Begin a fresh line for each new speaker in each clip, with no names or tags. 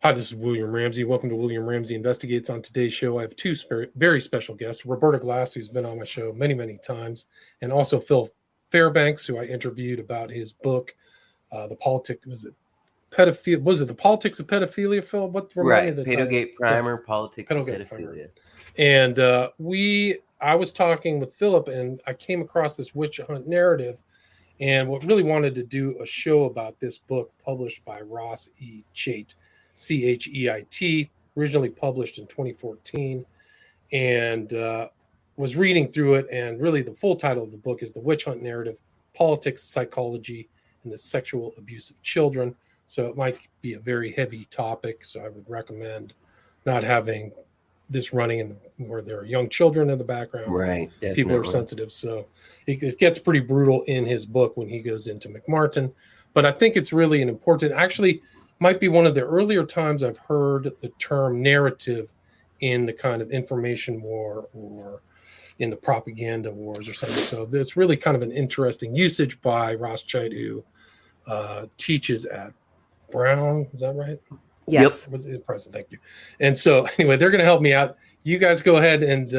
Hi, this is William Ramsey. Welcome to William Ramsey Investigates. On today's show, I have two very special guests, Roberta Glass, who's been on my show many, many times, and also Phil Fairbanks, who I interviewed about his book, The Politics, was it pedophilia? Was it The Politics of Pedophilia, Phil? What remind me of the title?
Pedogate Primer, Politics of
Pedogate Primer.
Pedophilia.
And I was talking with Philip, and I came across this witch hunt narrative, and what really wanted to do a show about this book published by Ross Cheit, Cheit, originally published in 2014, and was reading through it. And really, the full title of the book is The Witch Hunt Narrative: Politics, Psychology, and the Sexual Abuse of Children. So it might be a very heavy topic. So I would recommend not having this running where there are young children in the background.
Right.
People are sensitive. So it gets pretty brutal in his book when he goes into McMartin. But I think it's really an important, actually might be one of the earlier times I've heard the term narrative in the kind of information war or in the propaganda wars or something. So there's really kind of an interesting usage by Ross Cheit, who teaches at Brown. Is that right?
Yes.
Was it present? Thank you. And so anyway, they're going to help me out. You guys go ahead and,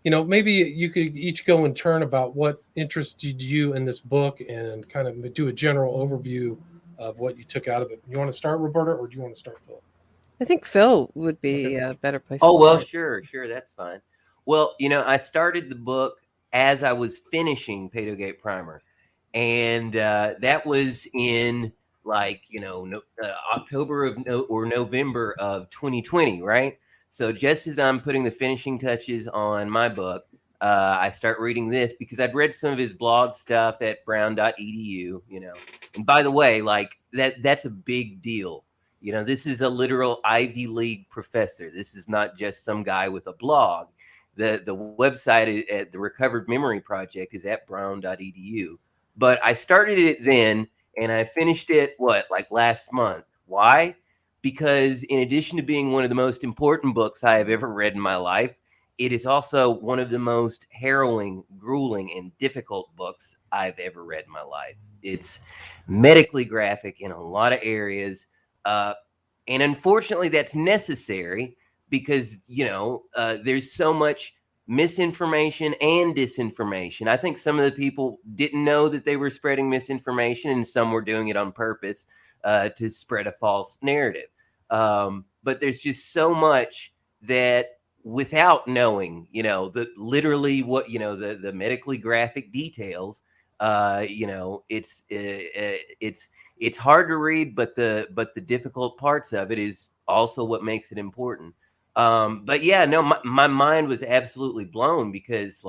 maybe you could each go in turn about what interested you in this book and kind of do a general overview of what you took out of it. You want to start, Roberta, or do you want to start, Phil?
I think Phil would be a better place
to
start.
Sure. That's fine. Well, I started the book as I was finishing Pedogate Primer. And that was in October or November of 2020, right? So just as I'm putting the finishing touches on my book, I start reading this because I'd read some of his blog stuff at brown.edu, And by the way, that's a big deal. This is a literal Ivy League professor. This is not just some guy with a blog. The website at the Recovered Memory Project is at brown.edu. But I started it then, and I finished it, last month. Why? Because in addition to being one of the most important books I have ever read in my life, it is also one of the most harrowing, grueling, and difficult books I've ever read in my life. It's medically graphic in a lot of areas. And unfortunately, that's necessary because, there's so much misinformation and disinformation. I think some of the people didn't know that they were spreading misinformation, and some were doing it on purpose to spread a false narrative. But there's just so much that without knowing, literally what, the medically graphic details, it's hard to read, but the difficult parts of it is also what makes it important. But yeah, no, my mind was absolutely blown because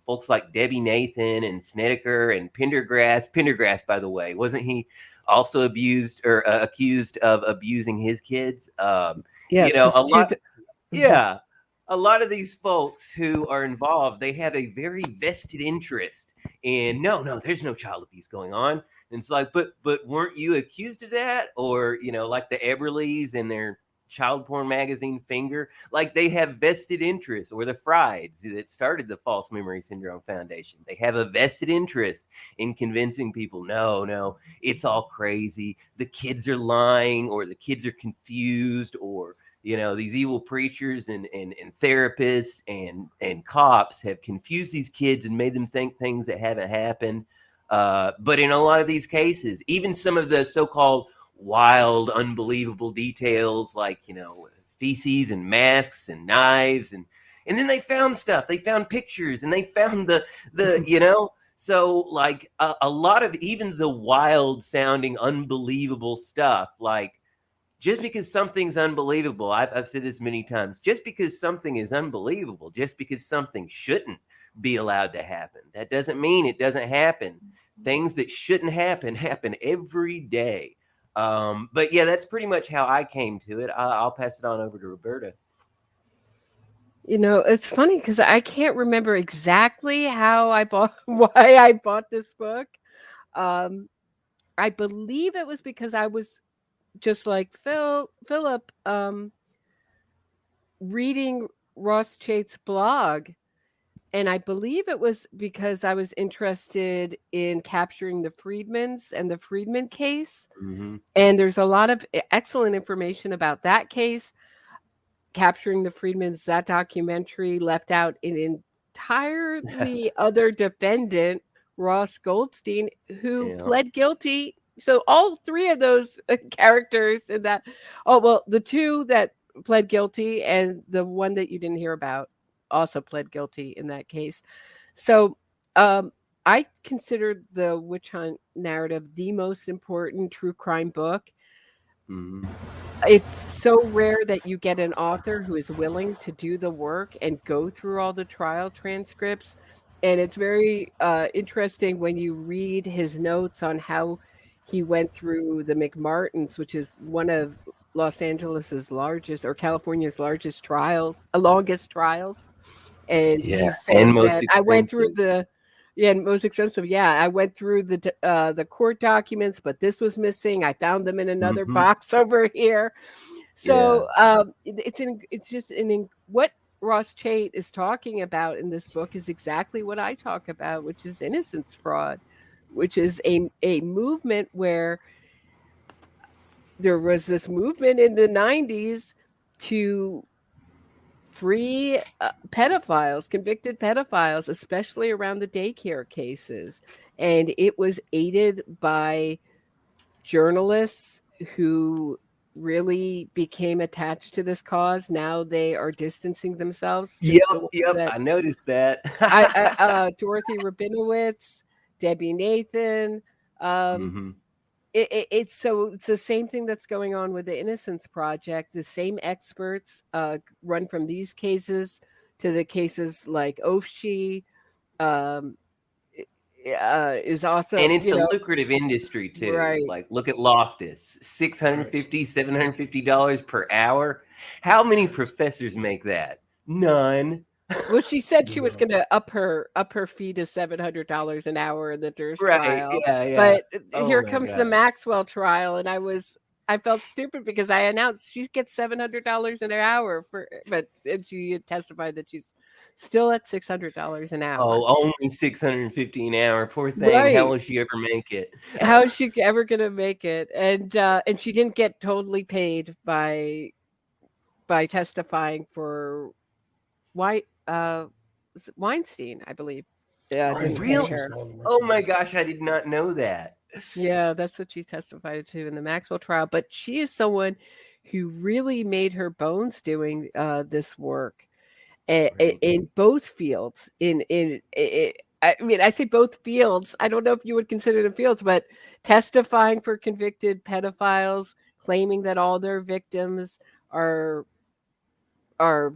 folks like Debbie Nathan and Snedeker and Pendergrass, by the way, wasn't he also abused or accused of abusing his kids?
Yes.
A lot of these folks who are involved, they have a very vested interest in, no, there's no child abuse going on. And it's like, but weren't you accused of that? Or, like the Eberleys and their child porn magazine Finger, they have vested interest, or the Frieds that started the False Memory Syndrome Foundation. They have a vested interest in convincing people, no, it's all crazy. The kids are lying, or the kids are confused, or, these evil preachers and therapists and cops have confused these kids and made them think things that haven't happened. But in a lot of these cases, even some of the so-called wild, unbelievable details feces and masks and knives and then they found stuff. They found pictures and they found the so a lot of even the wild sounding unbelievable stuff, just because something's unbelievable, I've said this many times, just because something is unbelievable, just because something shouldn't be allowed to happen, that doesn't mean it doesn't happen. Things that shouldn't happen every day. But yeah, that's pretty much how I came to it. I'll pass it on over to Roberta.
It's funny because I can't remember exactly why I bought this book. I believe it was because I was just like Philip, reading Ross Cheit's blog And I believe it was because I was interested in capturing the Friedmans and the Friedman case.
Mhm.
And there's a lot of excellent information about that case. Capturing the Friedmans, that documentary left out an entirely other defendant, Ross Goldstein, who
Yeah.
pled guilty. So all three of those characters in that, the two that pled guilty and the one that you didn't hear about also pled guilty in that case. So I consider the witch hunt narrative the most important true crime book.
Mhm.
It's so rare that you get an author who is willing to do the work and go through all the trial transcripts. And it's very interesting when you read his notes on how he went through the McMartins, which is one of Los Angeles's largest, or California's longest trials. And
Yeah,
he
and
said
most
that I went through
expensive.
most expensive. Yeah, I went through the court documents, but this was missing. I found them in another
Mhm.
box over here.
Yeah.
So it's just what Ross Cheit is talking about in this book is exactly what I talk about, which is innocence fraud, which is a movement where there was this movement in the 90s to free pedophiles, convicted pedophiles, especially around the daycare cases. And it was aided by journalists who really became attached to this cause. Now they are distancing themselves.
Yep,
Just the ones
yep,
that
I noticed that.
Dorothy Rabinowitz, Debbie Nathan.
Mhm.
It's the same thing that's going on with the Innocence Project. The same experts run from these cases to the cases like Ofschi is also,
And it's a lucrative industry too.
right.
Like, look at Loftus,
Right.
$650, $750 per hour. How many professors make that? None.
Well, she said she was
No.
going to up her fee to $700 an hour in the Durst
Right?
trial,
Yeah, yeah.
but
Oh
here
my
comes the
gosh.
Maxwell trial, and I felt stupid because I announced she gets $700 an hour and she testified that she's still at $600 an hour.
Oh, only 650 an hour. Poor thing. How
Right?
will she ever make it?
How is she ever going to make it? And she didn't get totally paid by testifying for White. Weinstein, I believe. Yeah,
Right.
didn't pay
She was
Really?
her.
on the
Oh
record.
my gosh, I did not know that.
Yeah, that's what she testified to in the Maxwell trial. But she is someone who really made her bones doing this work
Right.
in both fields. I mean, I say both fields. I don't know if you would consider them fields, but testifying for convicted pedophiles, claiming that all their victims are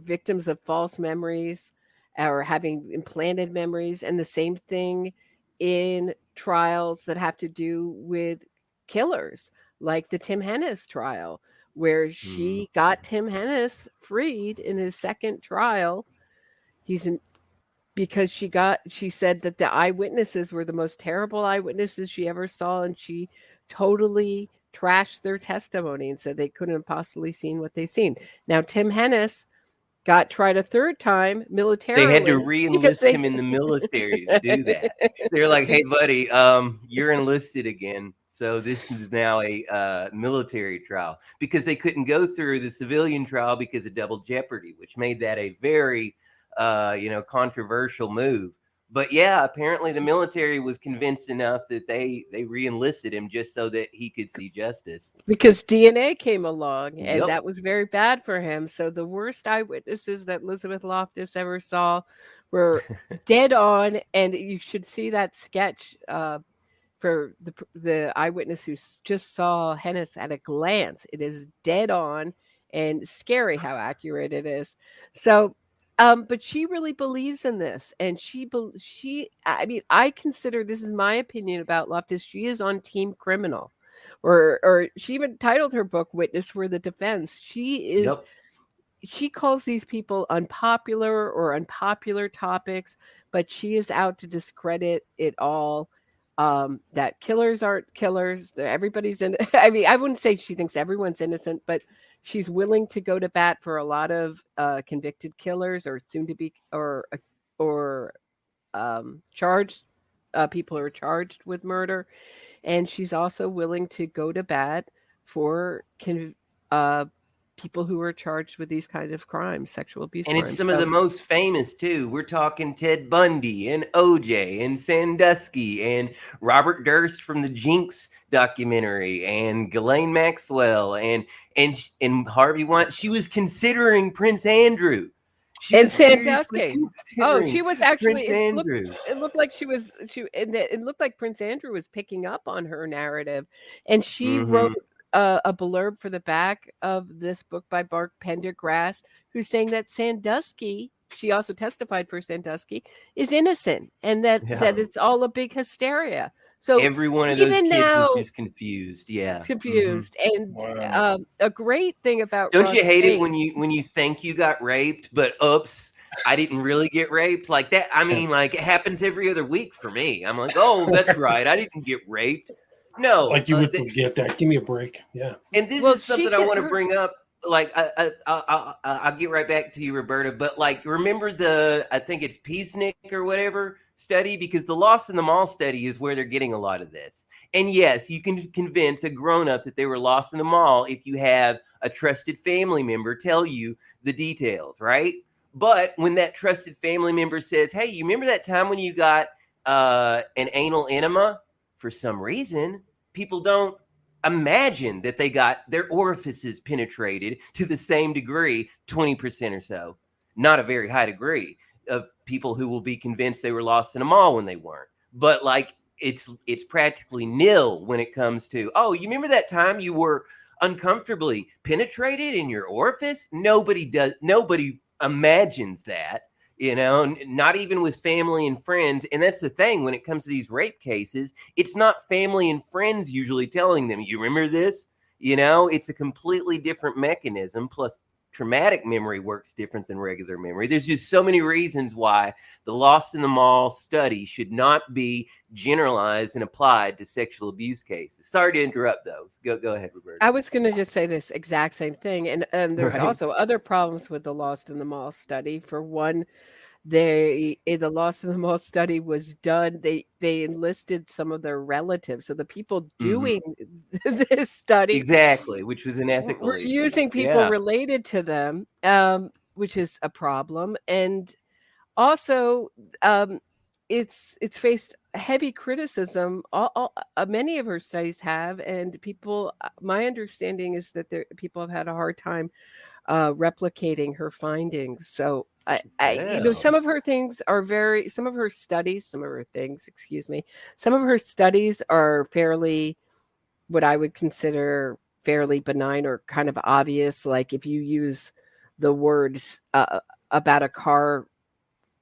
victims of false memories or having implanted memories, and the same thing in trials that have to do with killers, like the Tim Hennis trial, where
Hmm.
she got Tim Hennis freed in his second trial. He's in, because she said that the eyewitnesses were the most terrible eyewitnesses she ever saw, and she totally trashed their testimony and said they couldn't have possibly seen what they seen. Now Tim Hennis got tried a third time
They had to
militarily because
re-enlist
they
him in the military to do that. They're like, "Hey, buddy, you're enlisted again. So this is now a military trial," because they couldn't go through the civilian trial because of double jeopardy, which made that a very, controversial move. But yeah, apparently the military was convinced enough that they re-enlisted him just so that he could see justice.
because DNA came along, and
Yep.
that was very bad for him. So the worst eyewitnesses that Elizabeth Loftus ever saw were dead on, and you should see that sketch for the eyewitness who just saw Hennis at a glance. It is dead on and scary how accurate it is. So, but she really believes in this, and I mean, I consider, this is my opinion about Loftus, she is on Team Criminal, or she even titled her book "Witness for the Defense."
Yep.
She calls these people unpopular topics, but she is out to discredit it all. That killers aren't killers. Everybody's in. I mean, I wouldn't say she thinks everyone's innocent, but she's willing to go to bat for a lot of convicted killers or soon to be or charged people who are charged with murder, and she's also willing to go to bat for people who are charged with these kind of crimes, sexual abuse
And it's
crimes.
some of the most famous too. We're talking Ted Bundy and OJ and Sandusky and Robert Durst from the Jinx documentary and Ghislaine Maxwell and Harvey Weinstein. She was considering Prince Andrew. She
and
was seriously
Sandusky.
considering
She was actually.
Prince Andrew.
It looked like she was. It looked like Prince Andrew was picking up on her narrative, and she wrote a blurb for the back of this book by Mark Pendergrass, who's saying that Sandusky. She also testified for Sandusky is innocent, and that it's all a big hysteria. So
every one of those
even
kids
now,
was just confused. Yeah,
confused. And
Wow.
a great thing about
don't
Ross
you hate
Cheit,
it when you think you got raped, but oops, I didn't really get raped like that? I mean, like it happens every other week for me. I'm like, oh, that's right, I didn't get raped. No,
Like you would forget that. Give me a break. Yeah.
and this is something I want to bring up. Like I'll get right back to you, Roberta. But like, remember I think it's Peacenik or whatever study, because the Lost in the Mall study is where they're getting a lot of this. And yes, you can convince a grown-up that they were lost in the mall if you have a trusted family member tell you the details, right? But when that trusted family member says, hey, you remember that time when you got an anal enema? For some reason, people don't imagine that they got their orifices penetrated to the same degree, 20% or so. Not a very high degree of people who will be convinced they were lost in a mall when they weren't. But like it's practically nil when it comes to, oh, you remember that time you were uncomfortably penetrated in your orifice? Nobody imagines that. Not even with family and friends. And that's the thing when it comes to these rape cases, it's not family and friends usually telling them, you remember this? It's a completely different mechanism. Plus, traumatic memory works different than regular memory. There's just so many reasons why the Lost in the Mall study should not be generalized and applied to sexual abuse cases. Sorry to interrupt those. Go ahead, Roberta.
I was going to just say this exact same thing. And there's also other problems with the Lost in the Mall study. For one, the Lost in the Mall study was done. They enlisted some of their relatives. So the people doing this study,
exactly, which was an ethical
were
issue.
using people related to them, which is a problem. And also, it's faced heavy criticism. Many of her studies have, and people. My understanding is that people have had a hard time replicating her findings. So some of her things are some of her studies are fairly, what I would consider fairly benign or kind of obvious. Like if you use the words about a car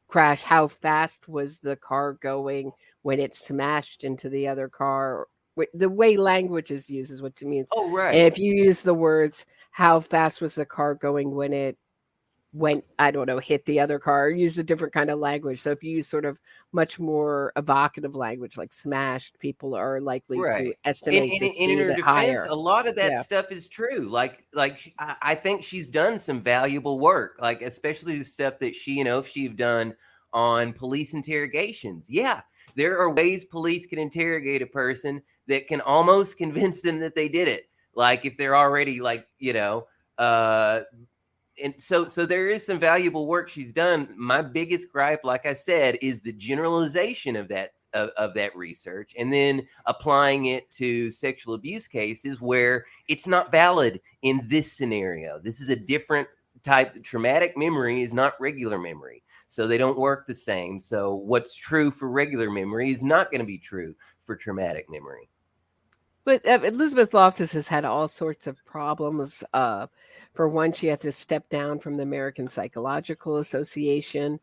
crash, how fast was the car going when it smashed into the other car? The way language is used is what it means.
Oh, right.
And if you use the words, how fast was the car going when it hit the other car, use a different kind of language. So if you use sort of much more evocative language like smashed, people are likely to estimate the speed
in her
higher.
A lot of that stuff is true. Like I think she's done some valuable work, like especially the stuff that she've done on police interrogations. Yeah, there are ways police can interrogate a person that can almost convince them that they did it. Like if they're already and so there is some valuable work she's done. My biggest gripe, like I said, is the generalization of that research and then applying it to sexual abuse cases where it's not valid in this scenario. This is a different type. Traumatic memory is not regular memory, so they don't work the same. So what's true for regular memory is not going to be true for traumatic memory.
But Elizabeth Loftus has had all sorts of problems. For one, she had to step down from the American Psychological Association.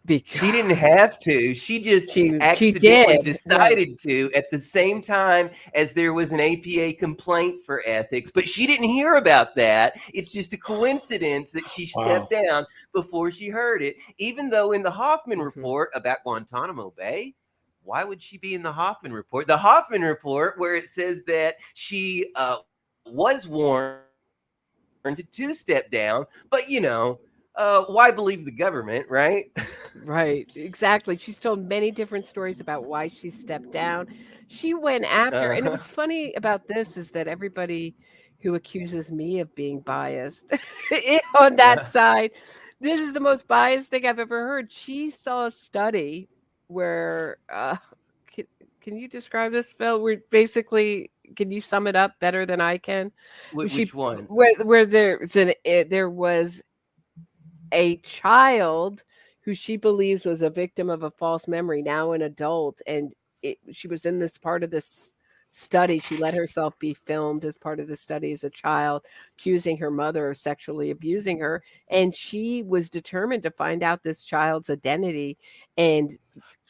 Because she didn't have to. She just accidentally decided to at the same time as there was an APA complaint for ethics. But she didn't hear about that. It's just a coincidence that she stepped down before she heard it. Even though in the Hoffman report about Guantanamo Bay, why would she be in the Hoffman report? The Hoffman report where it says that she was warned to step down. But, why believe the government, right?
Right, exactly. She's told many different stories about why she stepped down. She went after, and what's funny about this is that everybody who accuses me of being biased on that side, this is the most biased thing I've ever heard. She saw a study where, can, can you describe this, Phil? Where basically, can you sum it up better than I can?
Which one?
Where there was a child who she believes was a victim of a false memory, now an adult, and she was in this part of this study. She let herself be filmed as part of the study as a child, accusing her mother of sexually abusing her, and she was determined to find out this child's identity and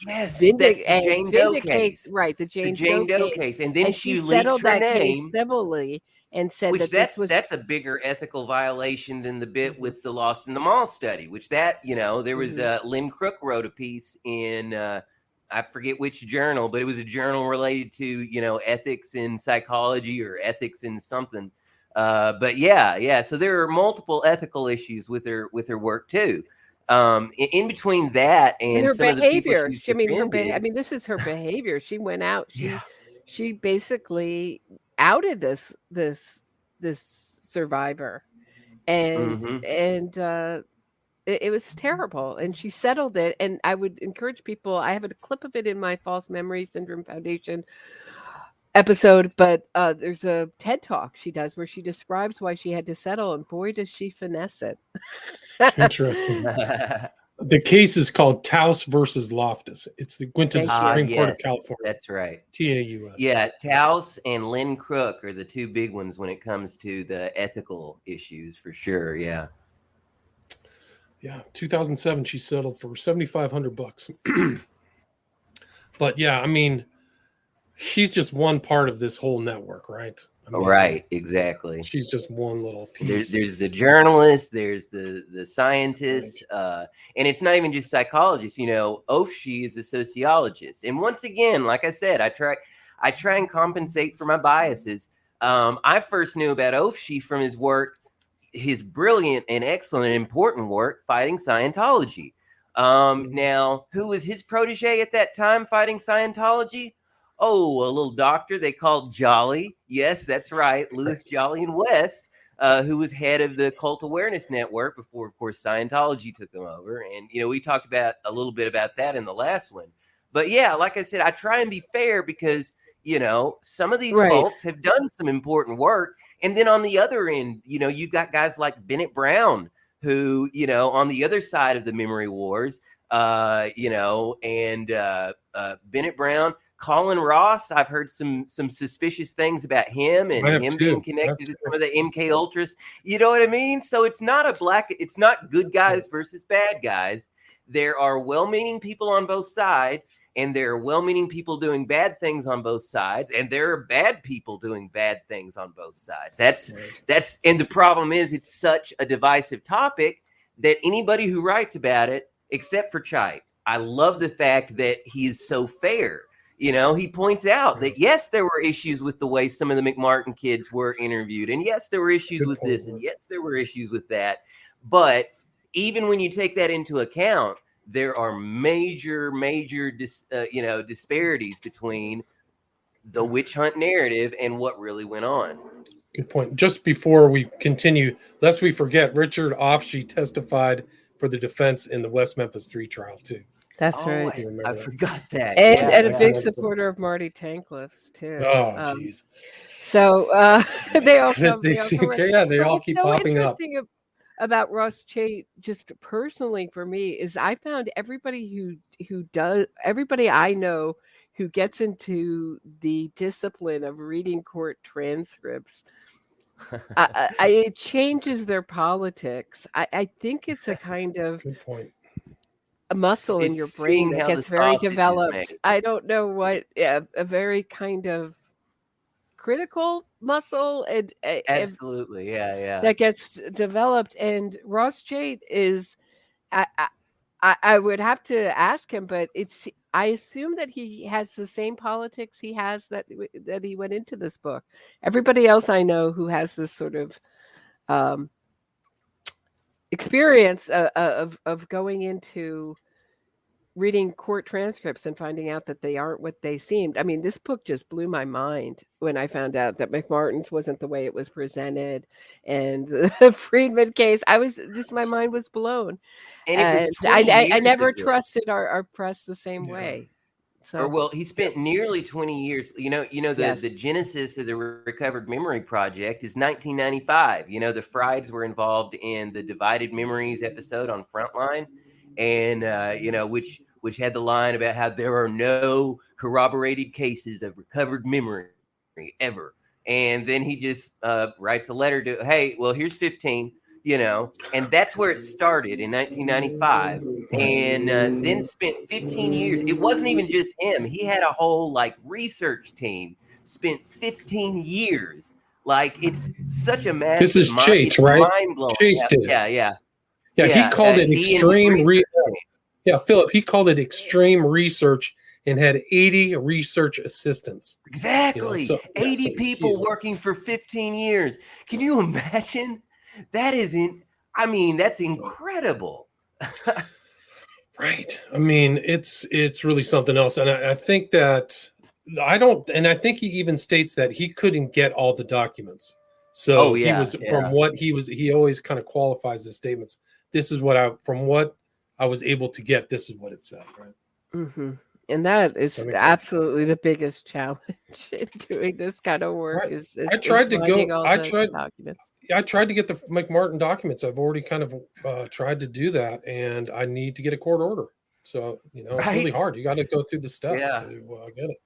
Yes, that's the Jane Doe
vindicate,
case.
right, the
The
Jane Doe case.
case, and then
And
she
she
leaked
settled
her
that case
name,
civilly and said
which
that this was
that's a bigger ethical violation than the bit with the Lost in the Mall study. Which that there was Lynn Crook wrote a piece in I forget which journal, but it was a journal related to ethics in psychology or ethics in something. But yeah. So there are multiple ethical issues with her work too. In between that and
her
some of the people
behavior.
she's
I mean,
defended.
this is her behavior. She went out.
Yeah.
She basically outed this survivor, and
Mhm.
it was terrible. And she settled it. And I would encourage people. I have a clip of it in my False Memory Syndrome Foundation episode, but there's a TED talk she does where she describes why she had to settle, and boy, does she finesse it.
Interesting. The case is called Taus versus Loftus. It's went to the Supreme Court of
Yes,
California.
that's right.
TAUS.
Yeah, Taus and Lynn Crook are the two big ones when it comes to the ethical issues, for sure. Yeah.
Yeah, 2007 she settled for $7,500. But yeah, I mean, she's just one part of this whole network, right? I mean,
Right, exactly.
she's just one little piece.
There's the journalist, there's the scientist, and it's not even just psychologists. Ofshe is a sociologist, and once again, like I said, I try and compensate for my biases. I first knew about Ofshe from his work, his brilliant and excellent and important work fighting Scientology. Now, who was his protege at that time fighting Scientology? Oh, a little doctor they called Jolly. Yes, that's right. Louis Jolly and West, who was head of the Cult Awareness Network before, of course, Scientology took them over. And, we talked about a little bit about that in the last one. But yeah, like I said, I try and be fair because, some of these folks have done some important work. And then on the other end, you've got guys like Bennett Brown, who, on the other side of the memory wars, and Bennett Brown, Colin Ross, I've heard some suspicious things about him and him being connected to some of the MK Ultras. You know what I mean? So it's not it's not good guys versus bad guys. There are well-meaning people on both sides, and there are well-meaning people doing bad things on both sides, and there are bad people doing bad things on both sides. And the problem is it's such a divisive topic that anybody who writes about it, except for Cheit, I love the fact that he's so fair. He points out that, yes, there were issues with the way some of the McMartin kids were interviewed. And yes, there were issues with this. And yes, there were issues with that. But even when you take that into account, there are major disparities between the witch hunt narrative and what really went on.
Good point. Just before we continue, lest we forget, Richard Ofshe testified for the defense in the West Memphis 3 trial, too.
That's right.
I forgot that.
And a big supporter of Marty Tankliff's too.
Oh, jeez.
So they all come.
They all keep popping up.
About Ross Cheit, just personally for me, is I found everybody everybody I know who gets into the discipline of reading court transcripts, it changes their politics. I think it's a kind of
good point.
A muscle in your brain that gets very developed. I don't know what, a very kind of critical muscle and
absolutely, yeah,
that gets developed. And Ross Cheit is, I would have to ask him, but I assume that he has the same politics he has that he went into this book. Everybody else I know who has this sort of experience of going into reading court transcripts and finding out that they aren't what they seemed. I mean, this book just blew my mind when I found out that McMartin's wasn't the way it was presented, and the Friedman case. My mind was blown,
And it
and
was 20
I
years
never
ago.
trusted our press the same
Yeah.
way.
Or
So
well, he spent nearly 20 years. The
Yes.
the genesis of the Recovered Memory Project is 1995. The Frieds were involved in the Divided Memories episode on Frontline, and which had the line about how there are no corroborated cases of recovered memory ever. And then he just writes a letter to, hey, well, here's 15. And that's where it started in 1995. And then spent 15 years. It wasn't even just him. He had a whole research team. Spent 15 years. It's such a massive.
This is Cheit, right?
Mind blowing.
Chase did.
Yeah.
He called it
he and his
extreme.
research team.
Philip, he called it extreme research and had 80 research assistants.
Exactly. 80 people
huge.
working for 15 years. Can you imagine? That's incredible.
Right. I mean, it's really something else. And I think that I think he even states that he couldn't get all the documents. So from what he always kind of qualifies his statements. This is from what I was able to get. This is what it said. Right.
Mm-hmm. And that is absolutely the biggest challenge in doing this kind of work.
Right.
Is
I tried to
finding
go.
all
I
the
tried.
documents.
I tried to get the McMartin documents. I've already kind of tried to do that, and I need to get a court order. So it's really hard. You got to go through the steps to get it.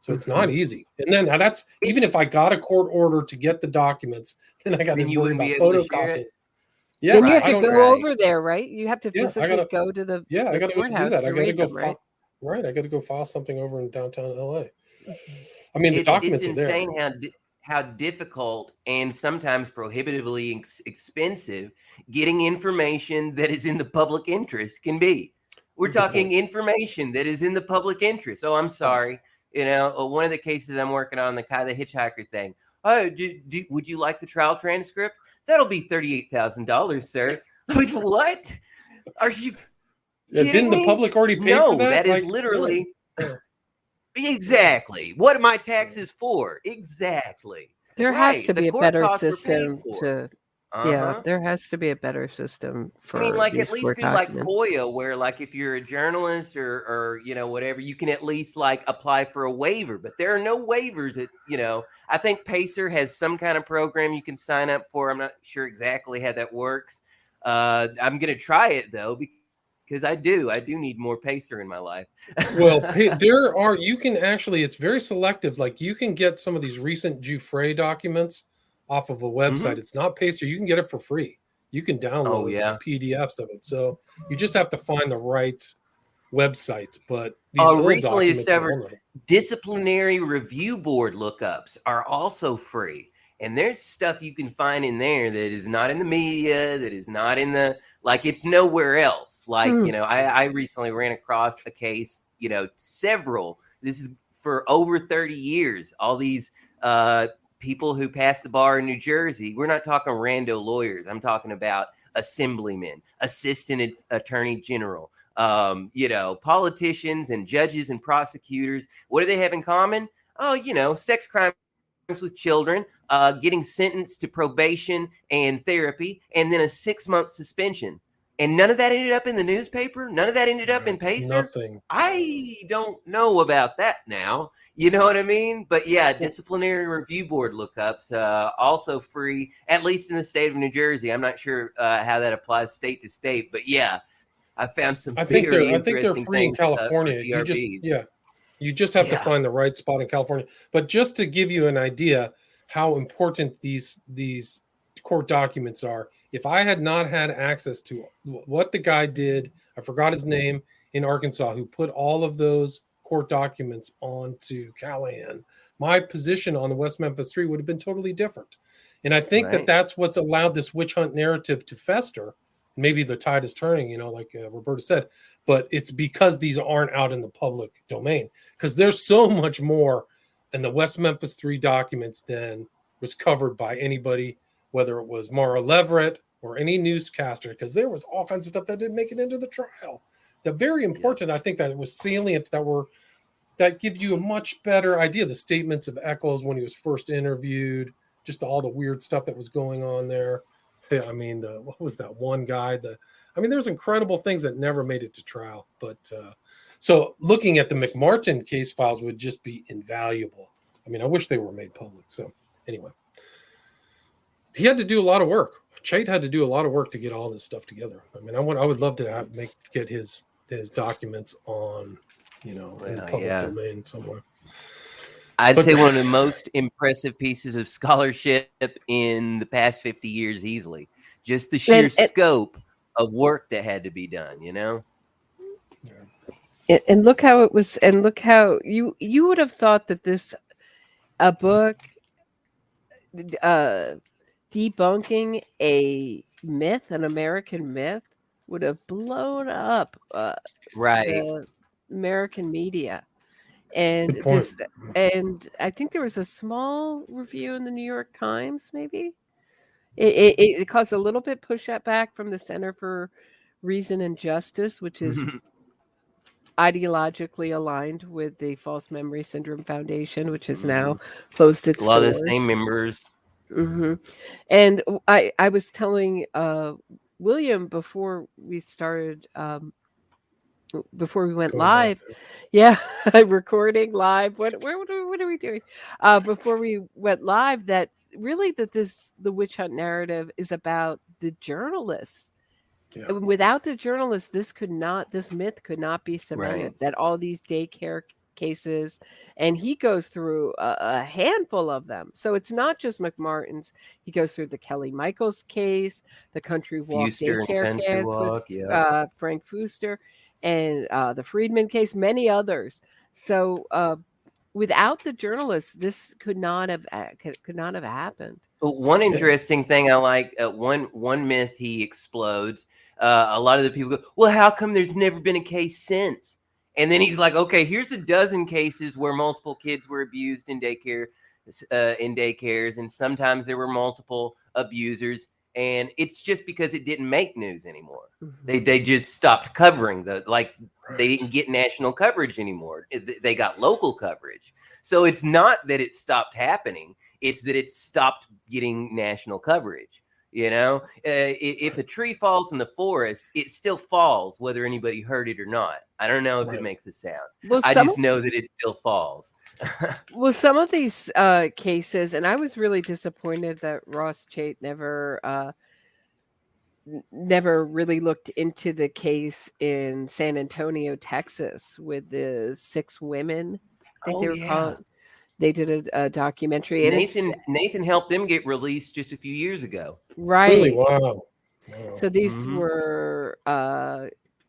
So it's not easy. And then that's even if I got a court order to get the documents, then I got to worry about photocopying.
Yeah, then you have to go over there, right? You have to physically go to the
I got to go do that. I got to go
right.
I got to go file something over in downtown LA. I mean, the documents are there.
It's insane how difficult and sometimes prohibitively expensive getting information that is in the public interest can be. We're talking information that is in the public interest. Oh, I'm sorry. One of the cases I'm working on, the hitchhiker thing. Oh, would you like the trial transcript? That'll be $38,000, sir. What? Are you kidding
didn't
me?
The public already pay for that?
No, that is literally exactly what are my taxes for? Exactly.
There has to be a better system to. Yeah, there has to be a better system for.
at least do FOIA, where if you're a journalist or whatever, you can at least apply for a waiver. But there are no waivers. I think Pacer has some kind of program you can sign up for. I'm not sure exactly how that works. I'm gonna try it though because I do need more Pacer in my life.
Well, you can actually, it's very selective. You can get some of these recent Giuffre documents off of a website. It's not Pacer. You can get it for free. You can download PDFs of it. So you just have to find the right website. But these
recently discovered disciplinary review board lookups are also free. And there's stuff you can find in there that is not in the media, that is not in the, it's nowhere else. I recently ran across a case, this is for over 30 years, all these people who passed the bar in New Jersey. We're not talking rando lawyers. I'm talking about assemblymen, assistant attorney general, politicians and judges and prosecutors. What do they have in common? Oh, sex crimes with children, getting sentenced to probation and therapy, and then a 6-month suspension. And none of that ended up in the newspaper. None of that ended up in Pacer.
Nothing.
I don't know about that now. You know what I mean? But disciplinary review board lookups, also free, at least in the state of New Jersey. I'm not sure how that applies state to state, but I found some.
I think they're free in California. You just have to find the right spot in California. But just to give you an idea how important these court documents are, if I had not had access to what the guy did, I forgot his name, in Arkansas, who put all of those court documents onto Callahan, my position on the West Memphis 3 would have been totally different. And I think that's what's allowed this witch hunt narrative to fester. Maybe the tide is turning, like Roberta said, but it's because these aren't out in the public domain, because there's so much more in the West Memphis 3 documents than was covered by anybody, whether it was Mara Leverett or any newscaster, because there was all kinds of stuff that didn't make it into the trial. the very important, I think that was salient, that gives you a much better idea. The statements of Eccles when he was first interviewed, just all the weird stuff that was going on there. I mean, what was that one guy? There's incredible things that never made it to trial. But so looking at the McMartin case files would just be invaluable. I mean, I wish they were made public. So anyway, he had to do a lot of work. Cheit had to do a lot of work to get all this stuff together. I mean, I would love to get his documents on, in the public domain somewhere.
I'd say one of the most impressive pieces of scholarship in the past 50 years, easily. Just the sheer scope of work that had to be done,
And look how it was, and look how you would have thought that a book debunking a myth, an American myth, would have blown up the American media. And I think there was a small review in the New York Times, maybe. It caused a little bit pushback from the Center for Reason and Justice, which is ideologically aligned with the False Memory Syndrome Foundation, which has now closed its doors.
A lot of the same members.
Mm-hmm. And I was telling William before we started, before we went live, recording live. What are we doing? Before we went live, that really the witch hunt narrative is about the journalists. Yeah. Without the journalists, this myth could not be cemented. Right. That all these daycare cases, and he goes through a handful of them. So it's not just McMartin's. He goes through the Kelly Michaels case, the Country Walk daycare case with Frank Fuster, and the Friedman case, many others. So without the journalists, this could not have happened.
One interesting thing I like, one myth he explodes. A lot of the people go, well, how come there's never been a case since? And then he's like, okay, here's a dozen cases where multiple kids were abused in daycares, and sometimes there were multiple abusers, and it's just because it didn't make news anymore. Mm-hmm. They just stopped covering they didn't get national coverage anymore. They got local coverage. So it's not that it stopped happening; it's that it stopped getting national coverage. If a tree falls in the forest, it still falls, whether anybody heard it or not. I don't know if it makes a sound. Well, I just know that it still falls.
Well, some of these cases, and I was really disappointed that Ross Cheit never really looked into the case in San Antonio, Texas, with the 6 women. I think they were called. They did a documentary. And
Nathan helped them get released just a few years ago.
Right.
Really? Wow.
So these were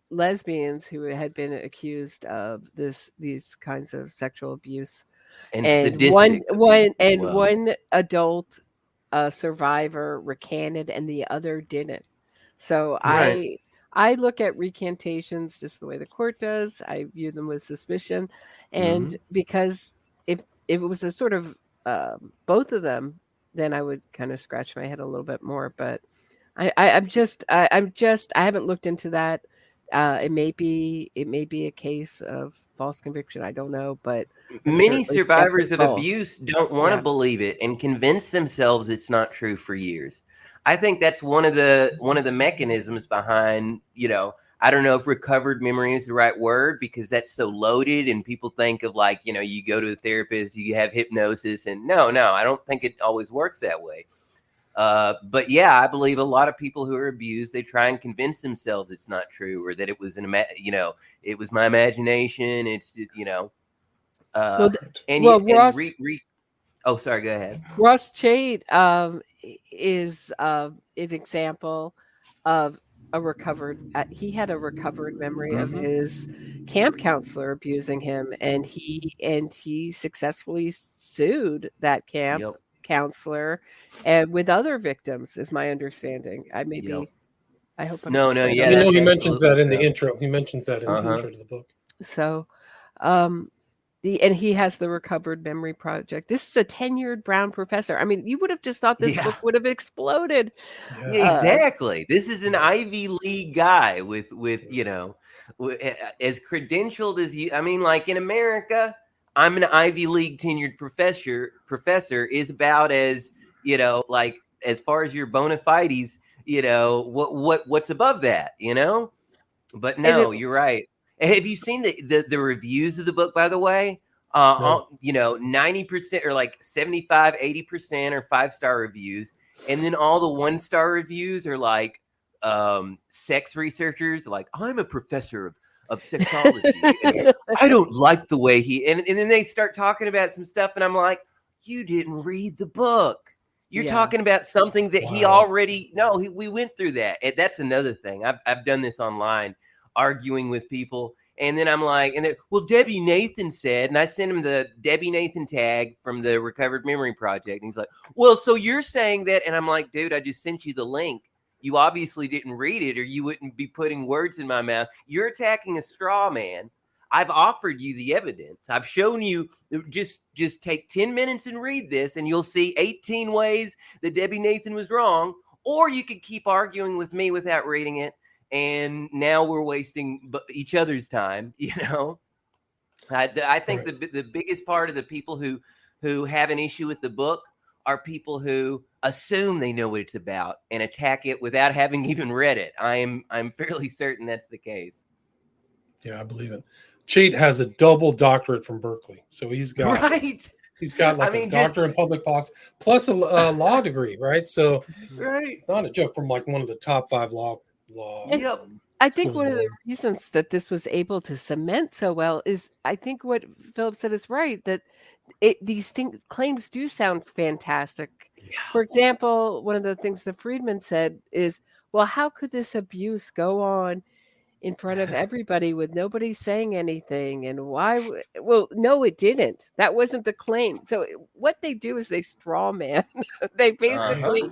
lesbians who had been accused of these kinds of sexual abuse,
and sadistic
one adult survivor recanted and the other didn't. So I look at recantations just the way the court does. I view them with suspicion, and because if it was a sort of both of them, then I would kind of scratch my head a little bit more. But I haven't looked into that. It may be a case of false conviction. I don't know, but
many survivors of abuse don't want to believe it and convince themselves it's not true for years. I think that's one of the mechanisms behind, I don't know if recovered memory is the right word, because that's so loaded and people think of you go to a therapist, you have hypnosis, and no, I don't think it always works that way. But I believe a lot of people who are abused, they try and convince themselves it's not true, or that it was it was my imagination. It's sorry, go ahead.
Ross Cheit is an example of a recovered. He had a recovered memory of his camp counselor abusing him, and he successfully sued that camp counselor and with other victims, is my understanding. I hope I'm
he mentions that in the intro. He mentions that in the intro to the book.
So And he has the Recovered Memory Project. This is a tenured Brown professor. I mean, you would have just thought this book would have exploded.
Yeah, exactly. This is an Ivy League guy with as credentialed as you. I mean, like in America, I'm an Ivy League tenured professor is about as, like as far as your bona fides, what's above that, But no, you're right. Have you seen the reviews of the book, by the way? 90% or like 75, 80% are 5-star reviews. And then all the 1-star reviews are like sex researchers, like, I'm a professor of sexology. And I don't like the way and then they start talking about some stuff. And I'm like, you didn't read the book. You're talking about something that he already, we went through that. And that's another thing. I've done this online, arguing with people. And then I'm like, well, Debbie Nathan said, and I sent him the Debbie Nathan tag from the Recovered Memory Project. And he's like, well, so you're saying that. And I'm like, dude, I just sent you the link. You obviously didn't read it, or you wouldn't be putting words in my mouth. You're attacking a straw man. I've offered you the evidence. I've shown you, just take 10 minutes and read this, and you'll see 18 ways that Debbie Nathan was wrong. Or you could keep arguing with me without reading it. And now we're wasting each other's time, I think the biggest part of the people who have an issue with the book are people who assume they know what it's about and attack it without having even read it. I'm fairly certain that's the case.
Yeah, I believe it. Cheit has a double doctorate from Berkeley, so he's got like a doctor in public policy plus a law degree, right? So it's not a joke, from like one of the top 5 law.
I think one of the reasons that this was able to cement so well is, I think what Philip said is right, that these claims do sound fantastic. Yeah. For example, one of the things that Friedman said is, well, how could this abuse go on in front of everybody with nobody saying anything? And why? Well, no, it didn't. That wasn't the claim. So what they do is they straw man. They basically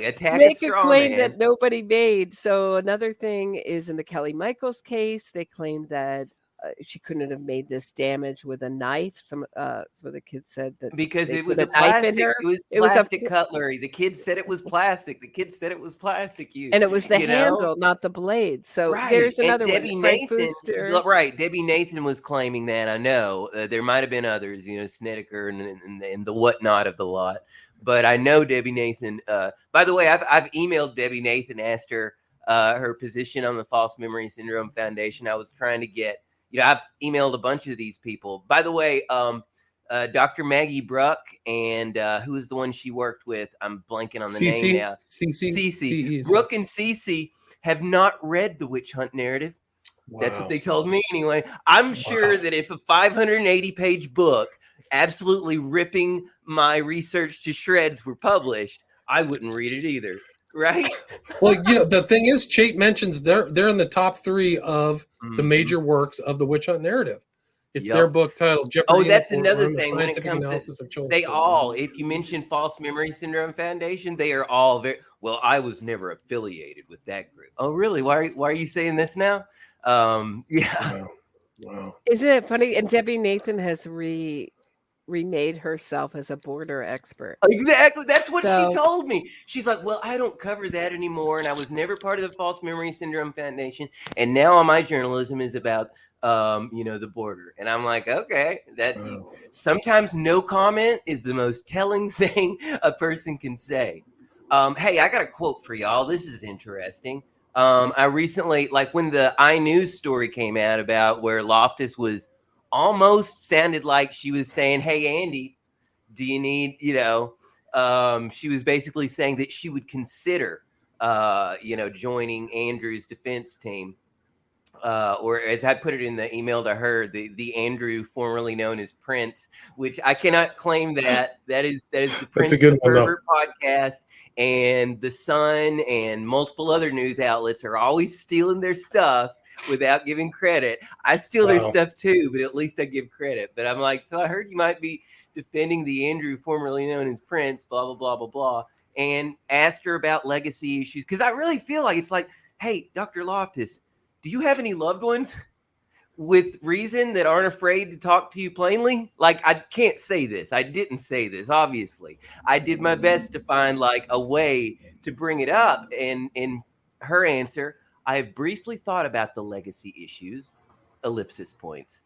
attack
make a claim that nobody made. So another thing is, in the Kelly Michaels case, they claimed that she couldn't have made this damage with a knife. So the kid said that
because it was a plastic. It was plastic cutlery. The kid said it was plastic.
And it was the handle, not the blade. So there's another
Debbie
one.
Nathan, Debbie Nathan was claiming that. I know there might have been others, Snedeker and the whatnot of the lot. But I know Debbie Nathan. By the way, I've emailed Debbie Nathan, asked her her position on the False Memory Syndrome Foundation. I was trying to get. I've emailed a bunch of these people. By the way, Dr. Maggie Bruck and who is the one she worked with? I'm blanking on the name now. Cece. Brooke and Cece have not read the witch hunt narrative. Wow. That's what they told me anyway. I'm sure that if a 580-page book absolutely ripping my research to shreds were published, I wouldn't read it either. Right.
Well, the thing is, Cheit mentions they're in the top 3 of the major works of the witch hunt narrative. It's their book titled Jeopardy.
That's another thing when it comes to they all. If you mention False Memory Syndrome Foundation, they are all very well. I was never affiliated with that group. Oh, really? Why are you saying this now? Yeah.
Wow.
Isn't it funny? And Debbie Nathan has remade herself as a border expert.
Exactly. That's what she told me. She's like, well, I don't cover that anymore. And I was never part of the False Memory Syndrome Foundation. And now all my journalism is about, the border. And I'm like, okay, sometimes no comment is the most telling thing a person can say. Hey, I got a quote for y'all. This is interesting. I recently, like when the iNews story came out about where Loftus was almost sounded like she was saying, hey, Andy, do you need, she was basically saying that she would consider, joining Andrew's defense team. Or as I put it in the email to her, the Andrew formerly known as Prince, which I cannot claim that is the Prince of the Pervert podcast, and the Sun and multiple other news outlets are always stealing their stuff without giving credit. I steal their stuff too, but at least I give credit. But I'm like, so I heard you might be defending the Andrew formerly known as Prince, blah, blah, blah, blah, blah, and asked her about legacy issues. Because I really feel like it's like, hey, Dr. Loftus, do you have any loved ones? with reason that aren't afraid to talk to you plainly. Like, I can't say this. I didn't say this, obviously. I did my best to find like a way to bring it up. And in her answer, I have briefly thought about the legacy issues, ellipsis points,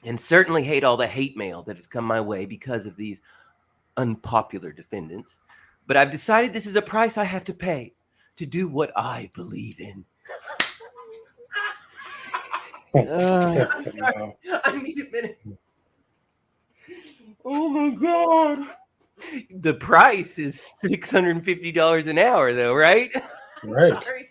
and certainly hate all the hate mail that has come my way because of these unpopular defendants. But I've decided this is a price I have to pay to do what I believe in. I'm sorry. I need a minute. Oh my God. The price is $650 an hour, though, right?
Right.
Sorry.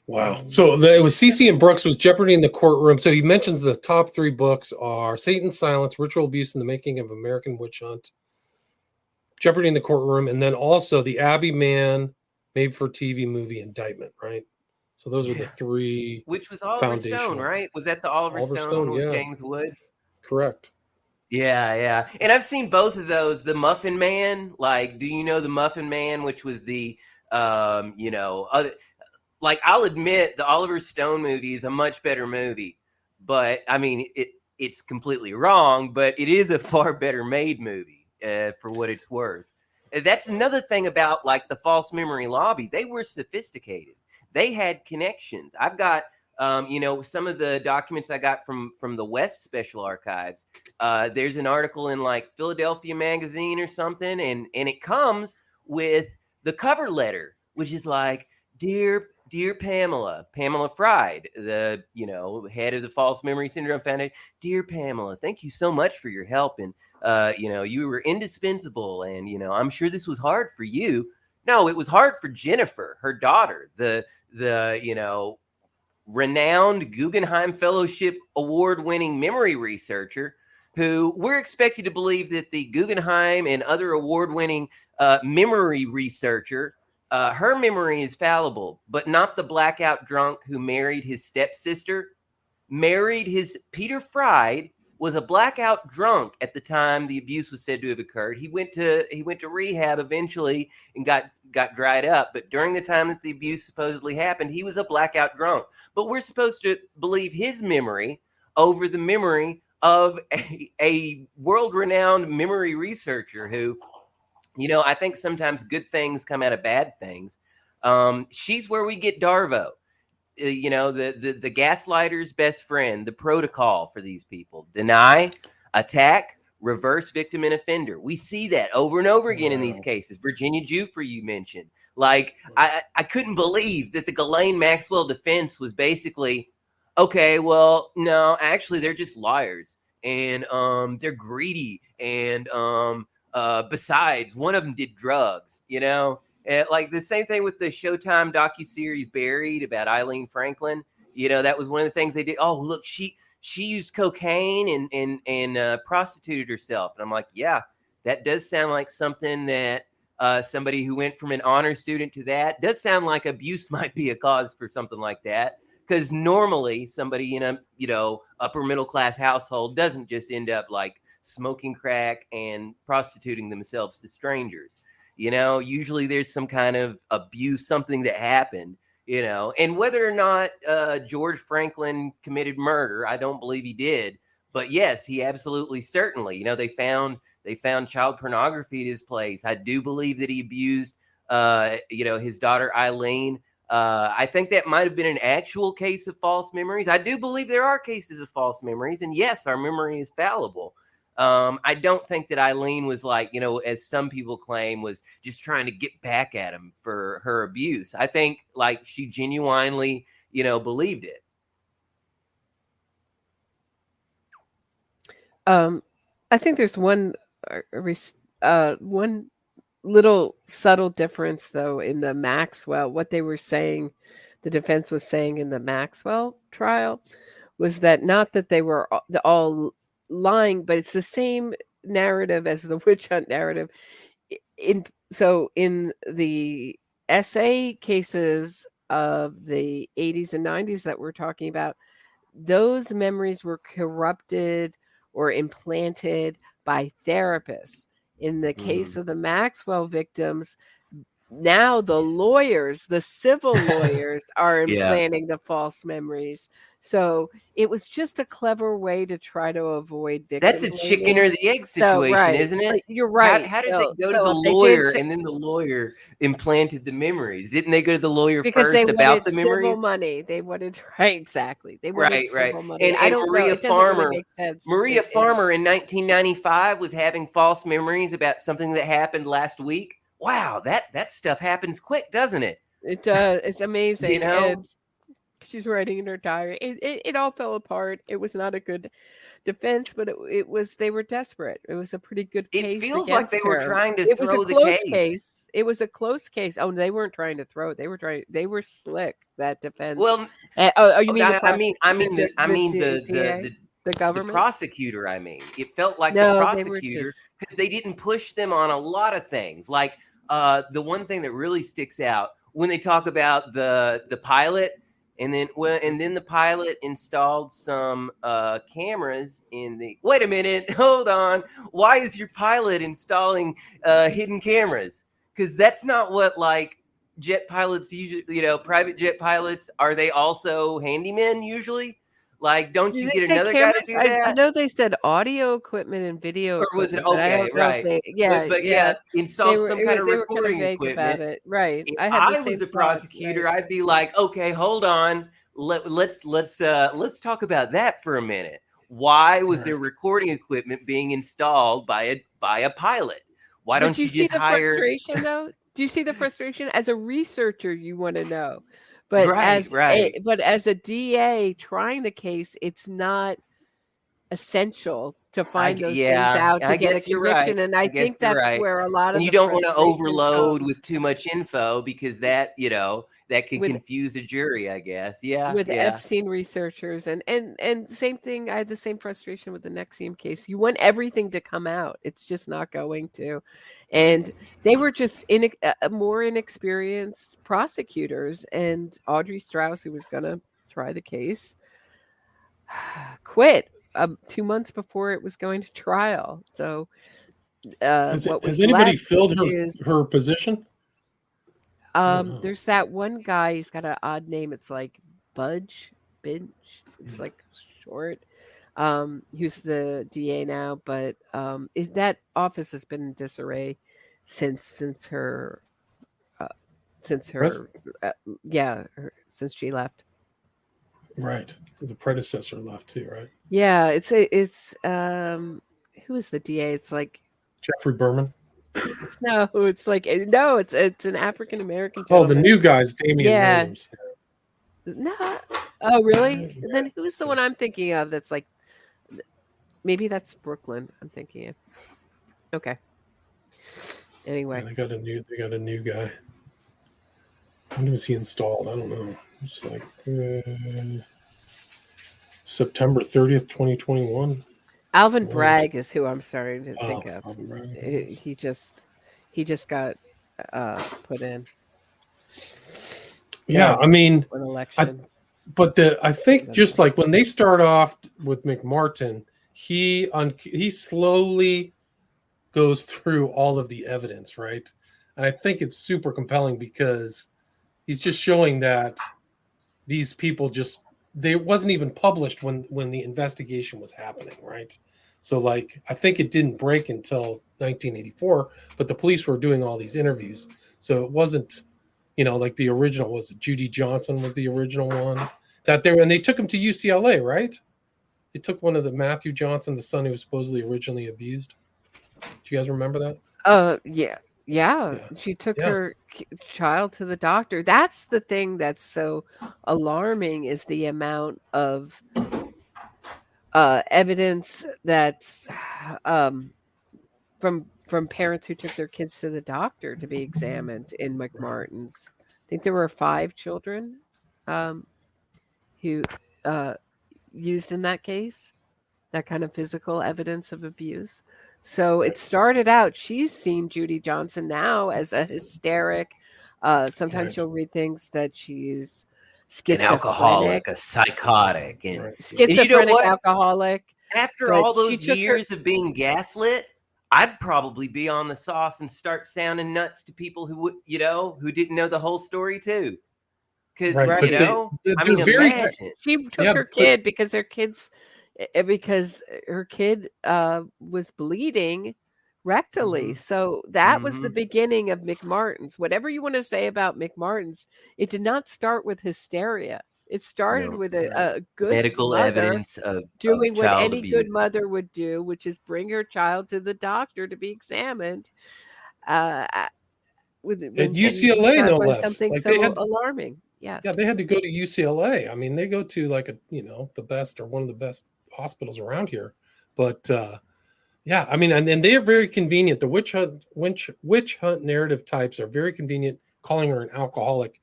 Wow. So it was CC and Brooks was Jeopardy in the Courtroom. So he mentions the top 3 books are Satan's Silence, Ritual Abuse and the Making of American Witch Hunt, Jeopardy in the Courtroom, and then also the Abbey Man made for TV movie Indictment, right? So those are the 3.
Which was Oliver Stone, right? Was that the Oliver Stone with James Wood?
Correct.
Yeah. And I've seen both of those. The Muffin Man, like, do you know the Muffin Man, which was the, like, I'll admit the Oliver Stone movie is a much better movie, but I mean, it's completely wrong, but it is a far better made movie for what it's worth. That's another thing about like the false memory lobby. They were sophisticated. They had connections. I've got, some of the documents I got from the West Special Archives. There's an article in like Philadelphia Magazine or something, and it comes with the cover letter, which is like, Dear Pamela Fried, the head of the False Memory Syndrome Foundation. Dear Pamela, thank you so much for your help, and you were indispensable, and I'm sure this was hard for you. No, it was hard for Jennifer, her daughter, the renowned Guggenheim Fellowship award-winning memory researcher, who we're expected to believe that the Guggenheim and other award-winning memory researcher. Her memory is fallible, but not the blackout drunk who married his stepsister. Peter Fried was a blackout drunk at the time the abuse was said to have occurred. He went to rehab eventually and got dried up. But during the time that the abuse supposedly happened, he was a blackout drunk. But we're supposed to believe his memory over the memory of a world-renowned memory researcher who, I think sometimes good things come out of bad things. She's where we get Darvo, the gaslighter's best friend, the protocol for these people: deny, attack, reverse victim and offender. We see that over and over again in these cases. Virginia Giuffre, you mentioned. Like, I couldn't believe that the Ghislaine Maxwell defense was basically, okay, well, no, actually, they're just liars, and they're greedy, and besides, one of them did drugs, like the same thing with the Showtime docuseries Buried about Eileen Franklin. That was one of the things they did. Oh, look, she used cocaine and prostituted herself. And I'm like, yeah, that does sound like something that somebody who went from an honor student to that does sound like abuse might be a cause for something like that. Because normally somebody in a, upper middle class household doesn't just end up like smoking crack and prostituting themselves to strangers. Usually there's some kind of abuse, something that happened, and whether or not George Franklin committed murder, I don't believe he did, but yes, he absolutely certainly, they found child pornography at his place. I do believe that he abused, his daughter Eileen. I think that might have been an actual case of false memories. I do believe there are cases of false memories, and yes, our memory is fallible. I don't think that Eileen was like, as some people claim, was just trying to get back at him for her abuse. I think like she genuinely, believed it.
I think there's one little subtle difference though in the Maxwell. What they were saying, the defense was saying in the Maxwell trial, was that not that they were all lying, but it's the same narrative as the witch hunt narrative. In the SA cases of the 80s and 90s that we're talking about, those memories were corrupted or implanted by therapists. In the case of the Maxwell victims, now the lawyers, the civil lawyers, are
Yeah.
implanting the false memories. So it was just a clever way to try to avoid victim
That's a chicken
blaming.
or the egg
So
situation,
right,
isn't it?
you're right.
How did they go to the
Philip, they did
lawyer and then the lawyer implanted the memories? Didn't they go to the lawyer
because they
first about
wanted
the
civil
memories?
money. They wanted right, exactly. They wanted
Right, right.
civil money. I
And
don't know.
Maria
It doesn't really
Farmer,
make sense.
Maria Farmer in 1995 was having false memories about something that happened last week. Wow, that stuff happens quick, doesn't it?
It does. It's amazing.
You know?
And she's writing in her diary. It all fell apart. It was not a good defense, but it was, they were desperate. It was a pretty good
It
case
feels like
against
they were
her.
trying to
It was a
throw the
close
case.
case. It was a close case. Oh, they weren't trying to throw it. They were slick, that defense.
Well,
Oh, you mean
the
government?
prosecutor, I mean. It felt like
No,
the
they were
prosecutor,
just
because they didn't push them on a lot of things. Like the one thing that really sticks out when they talk about the pilot, and then the pilot installed some cameras in the. Wait a minute, hold on. Why is your pilot installing hidden cameras? Because that's not what like jet pilots usually. You know, private jet pilots, are they also handymen usually? Like, don't
Did
you
they
get
say
another guy to
cameras?
do
I
that?
know they said audio equipment and video
Or was it
equipment, but I
okay?
don't know if
Right.
they. Yeah,
But
yeah.
install some kind of
They were kind of
recording
vague about
equipment.
it. Right.
If
I had the
I
same
was a
thought.
prosecutor,
Right.
I'd be like, okay, hold on. Let's talk about that for a minute. Why was there
Right.
recording equipment being installed by a pilot? Why
But
don't
do
you
you see
just
the
hire?
frustration though? Do you see the frustration? As a researcher, you want to know, but
Right, right.
as a DA trying the case, it's not essential to find those things out to
I
get a
guess you're right.
conviction. And
I
I
guess
think
you're
that's
right.
where a lot
And
of
you
the
don't want to
frustration
overload
comes
with too much info because that can
with
confuse a jury, I guess. Yeah,
with
yeah.
Epstein researchers, and same thing. I had the same frustration with the Nexium case. You want everything to come out. It's just not going to. And they were just more inexperienced prosecutors. And Audrey Strauss, who was going to try the case, quit 2 months before it was going to trial. So
Has anybody
left
filled
is
her position?
there's that one guy. He's got an odd name. It's like Binge. It's like short. Who's the DA now? But that office has been in disarray since her since she left.
Right. The predecessor left too, right?
Yeah, it's who is the DA? It's like
Jeffrey Berman.
it's an African American
Oh, the
gentleman.
new guy's Damian
Yeah.
Williams.
No. Oh, really?
Yeah,
Then who's the one I'm thinking of? That's like maybe that's Brooklyn. I'm thinking of. Okay. Anyway,
they got a new guy. When was he installed? I don't know. It's like September 30th, 2021.
Alvin
Wow.
Bragg is who I'm starting to think of.
Alvin Bragg,
He just got put in.
Yeah,
So,
I mean,
an election.
I think just like when they start off with McMartin, he slowly goes through all of the evidence, right? And I think it's super compelling because he's just showing that these people they wasn't even published when the investigation was happening, right? So like I think it didn't break until 1984, but the police were doing all these interviews, so it wasn't, like the original was Judy Johnson was the original one and they took him to UCLA, right? They took one of the Matthew Johnson, the son who was supposedly originally abused. Do you guys remember that?
Yeah. She took her child to the doctor. That's the thing that's so alarming is the amount of evidence that's from parents who took their kids to the doctor to be examined in McMartin's. I think there were 5 children who used in that case, that kind of physical evidence of abuse. So it started out, she's seen Judy Johnson now as a hysteric. Sometimes you'll read things that she's schizophrenic.
An alcoholic, a psychotic. And
schizophrenic,
you know what?
alcoholic.
After all those years of being gaslit, I'd probably be on the sauce and start sounding nuts to people who would, who didn't know the whole story too. Because,
Right,
Right.
but
I mean,
they're very
imagine.
She took
Yeah,
her
but-
kid because her kid was bleeding rectally.
Mhm.
So that was the
Mhm.
beginning of McMartin's. Whatever you want to say about McMartin's, it did not start with hysteria. It started
No.
with
Right.
a good
Medical
mother
evidence of
doing what
child
any good
abuse.
mother would do, which is bring her child to the doctor to be examined. Uh, when
UCLA, no
when
less.
something
Like
so alarming. Yes.
they had to go to UCLA. I mean, they go to like the best or one of the best hospitals around here. But yeah, I mean, and they are very convenient. The witch hunt narrative types are very convenient, calling her an alcoholic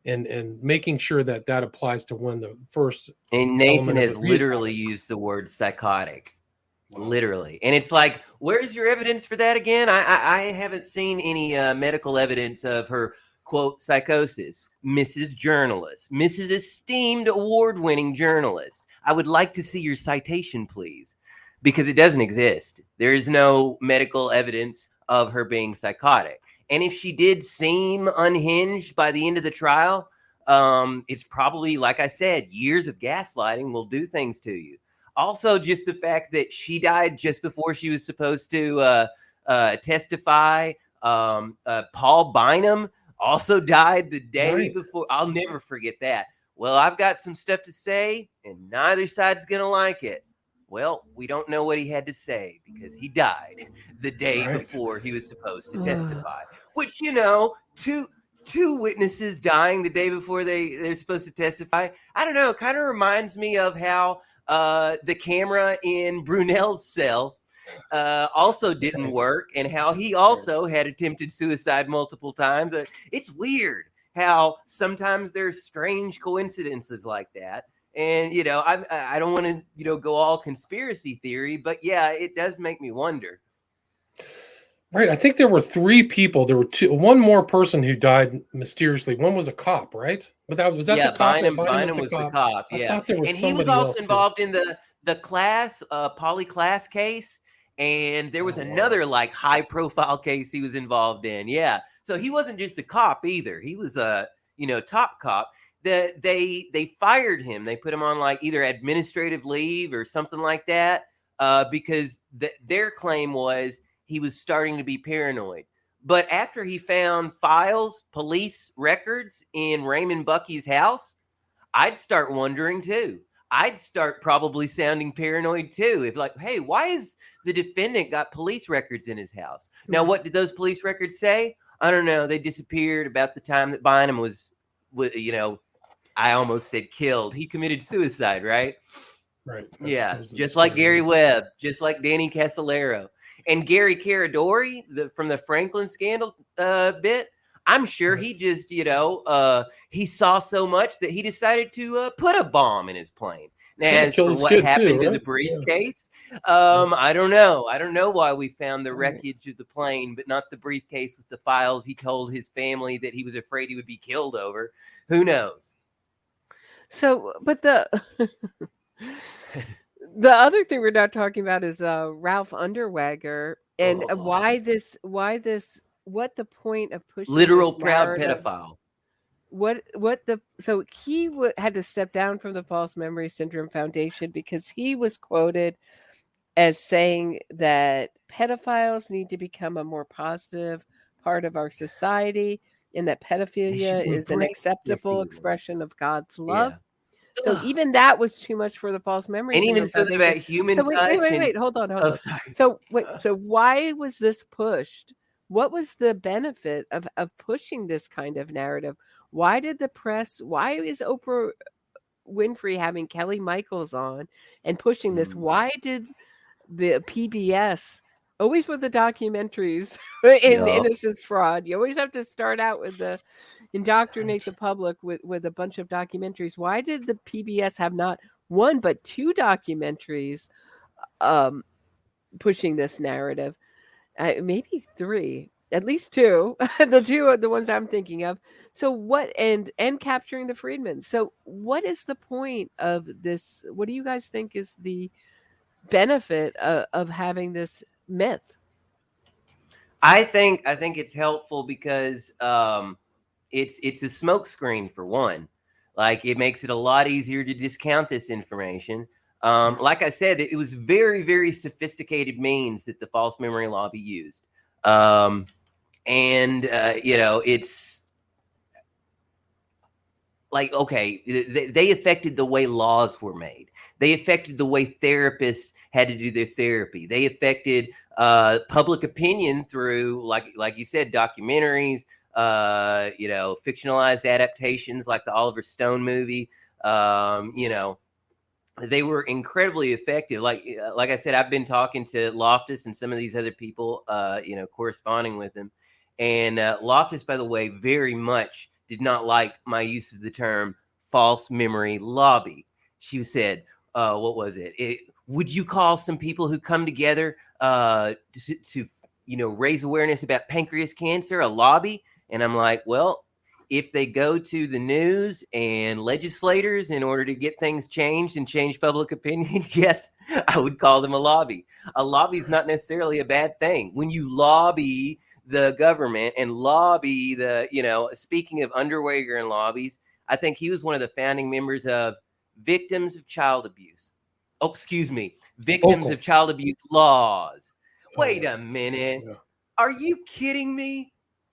and making sure that applies to when the first
And Nathan
element of
has
abuse
literally
happened.
used the word psychotic.
Wow.
Literally. And it's like, where's your evidence for that again? I haven't seen any medical evidence of her, quote, psychosis. Mrs. Journalist, Mrs. Esteemed award-winning journalist. I would like to see your citation, please, because it doesn't exist. There is no medical evidence of her being psychotic. And if she did seem unhinged by the end of the trial, it's probably, like I said, years of gaslighting will do things to you. Also, just the fact that she died just before she was supposed to testify. Paul Bynum also died the day
Right.
before. I'll never forget that. Well, I've got some stuff to say, and neither side's going to like it. Well, we don't know what he had to say because he died the day
Right.
before he was supposed to testify. Which, two witnesses dying the day before they're supposed to testify. I don't know. Kind of reminds me of how the camera in Brunel's cell also didn't
Right.
work, and how he also had attempted suicide multiple times. It's weird how sometimes there's strange coincidences like that. And I don't want to go all conspiracy theory, but yeah, it does make me wonder.
Right. I think there were 3 people. There were one more person who died mysteriously. One was a cop, right? But was that the cop?
Bynum was the cop.
I
Yeah,
thought there was
and he was
somebody
also
else too.
involved in the class poly class case, and there was another like high profile case he was involved in. Yeah, so he wasn't just a cop either. He was a top cop. They fired him. They put him on like either administrative leave or something like that because their claim was he was starting to be paranoid. But after he found files, police records in Raymond Bucky's house, I'd start wondering too. I'd start probably sounding paranoid too. If like, hey, why is the defendant got police records in his house? Now, what did those police records say? I don't know. They disappeared about the time that Bynum was I almost said killed. He committed suicide, right?
Right.
Yeah, just like Gary Webb, just like Danny Casolaro. And Gary Caradori, from the Franklin scandal bit, I'm sure he just, he saw so much that he decided to put a bomb in his plane. Now, as for what happened to the briefcase, I don't know. I don't know why we found the wreckage of the plane, but not the briefcase with the files he told his family that he was afraid he would be killed over. Who knows?
So, but the other thing we're not talking about is Ralph Underwager and what the point of pushing
literal
this
proud
narrative,
pedophile.
So he had to step down from the False Memory Syndrome Foundation because he was quoted as saying that pedophiles need to become a more positive part of our society and that pedophilia is an acceptable expression of God's love. Yeah. So even that was too much for the False Memory Syndrome
Foundation. And even something about human touch.
Wait, hold on. Sorry. So why was this pushed? What was the benefit of pushing this kind of narrative? Why did the press, why is Oprah Winfrey having Kelly Michaels on and pushing this? Why did the PBS, always with the documentaries in Innocence Fraud, you always have to start out with the indoctrinate the public with a bunch of documentaries. Why did the PBS have not 1 but 2 documentaries pushing this narrative? Maybe 3, at least 2. The 2 are the ones I'm thinking of. So what, and capturing the Freedmen. So what is the point of this? What do you guys think is the benefit of having this myth?
I think it's helpful because it's a smokescreen for one. Like, it makes it a lot easier to discount this information. Like I said, it was very, very sophisticated means that the false memory lobby used. And it's like, okay, they affected the way laws were made. They affected the way therapists had to do their therapy. They affected public opinion through, like you said, documentaries, fictionalized adaptations like the Oliver Stone movie. They were incredibly effective. Like I said, I've been talking to Loftus and some of these other people, corresponding with them. And Loftus, by the way, very much did not like my use of the term false memory lobby. She said, what was it? Would you call some people who come together to raise awareness about pancreas cancer a lobby? And I'm like, well, if they go to the news and legislators in order to get things changed and change public opinion, yes, I would call them a lobby. A lobby is not necessarily a bad thing. When you lobby the government and lobby speaking of Underweger and lobbies, I think he was one of the founding members of Victims of Child Abuse. Oh, excuse me. Victims of Child Abuse Laws. Wait a minute. Yeah. Are you kidding me?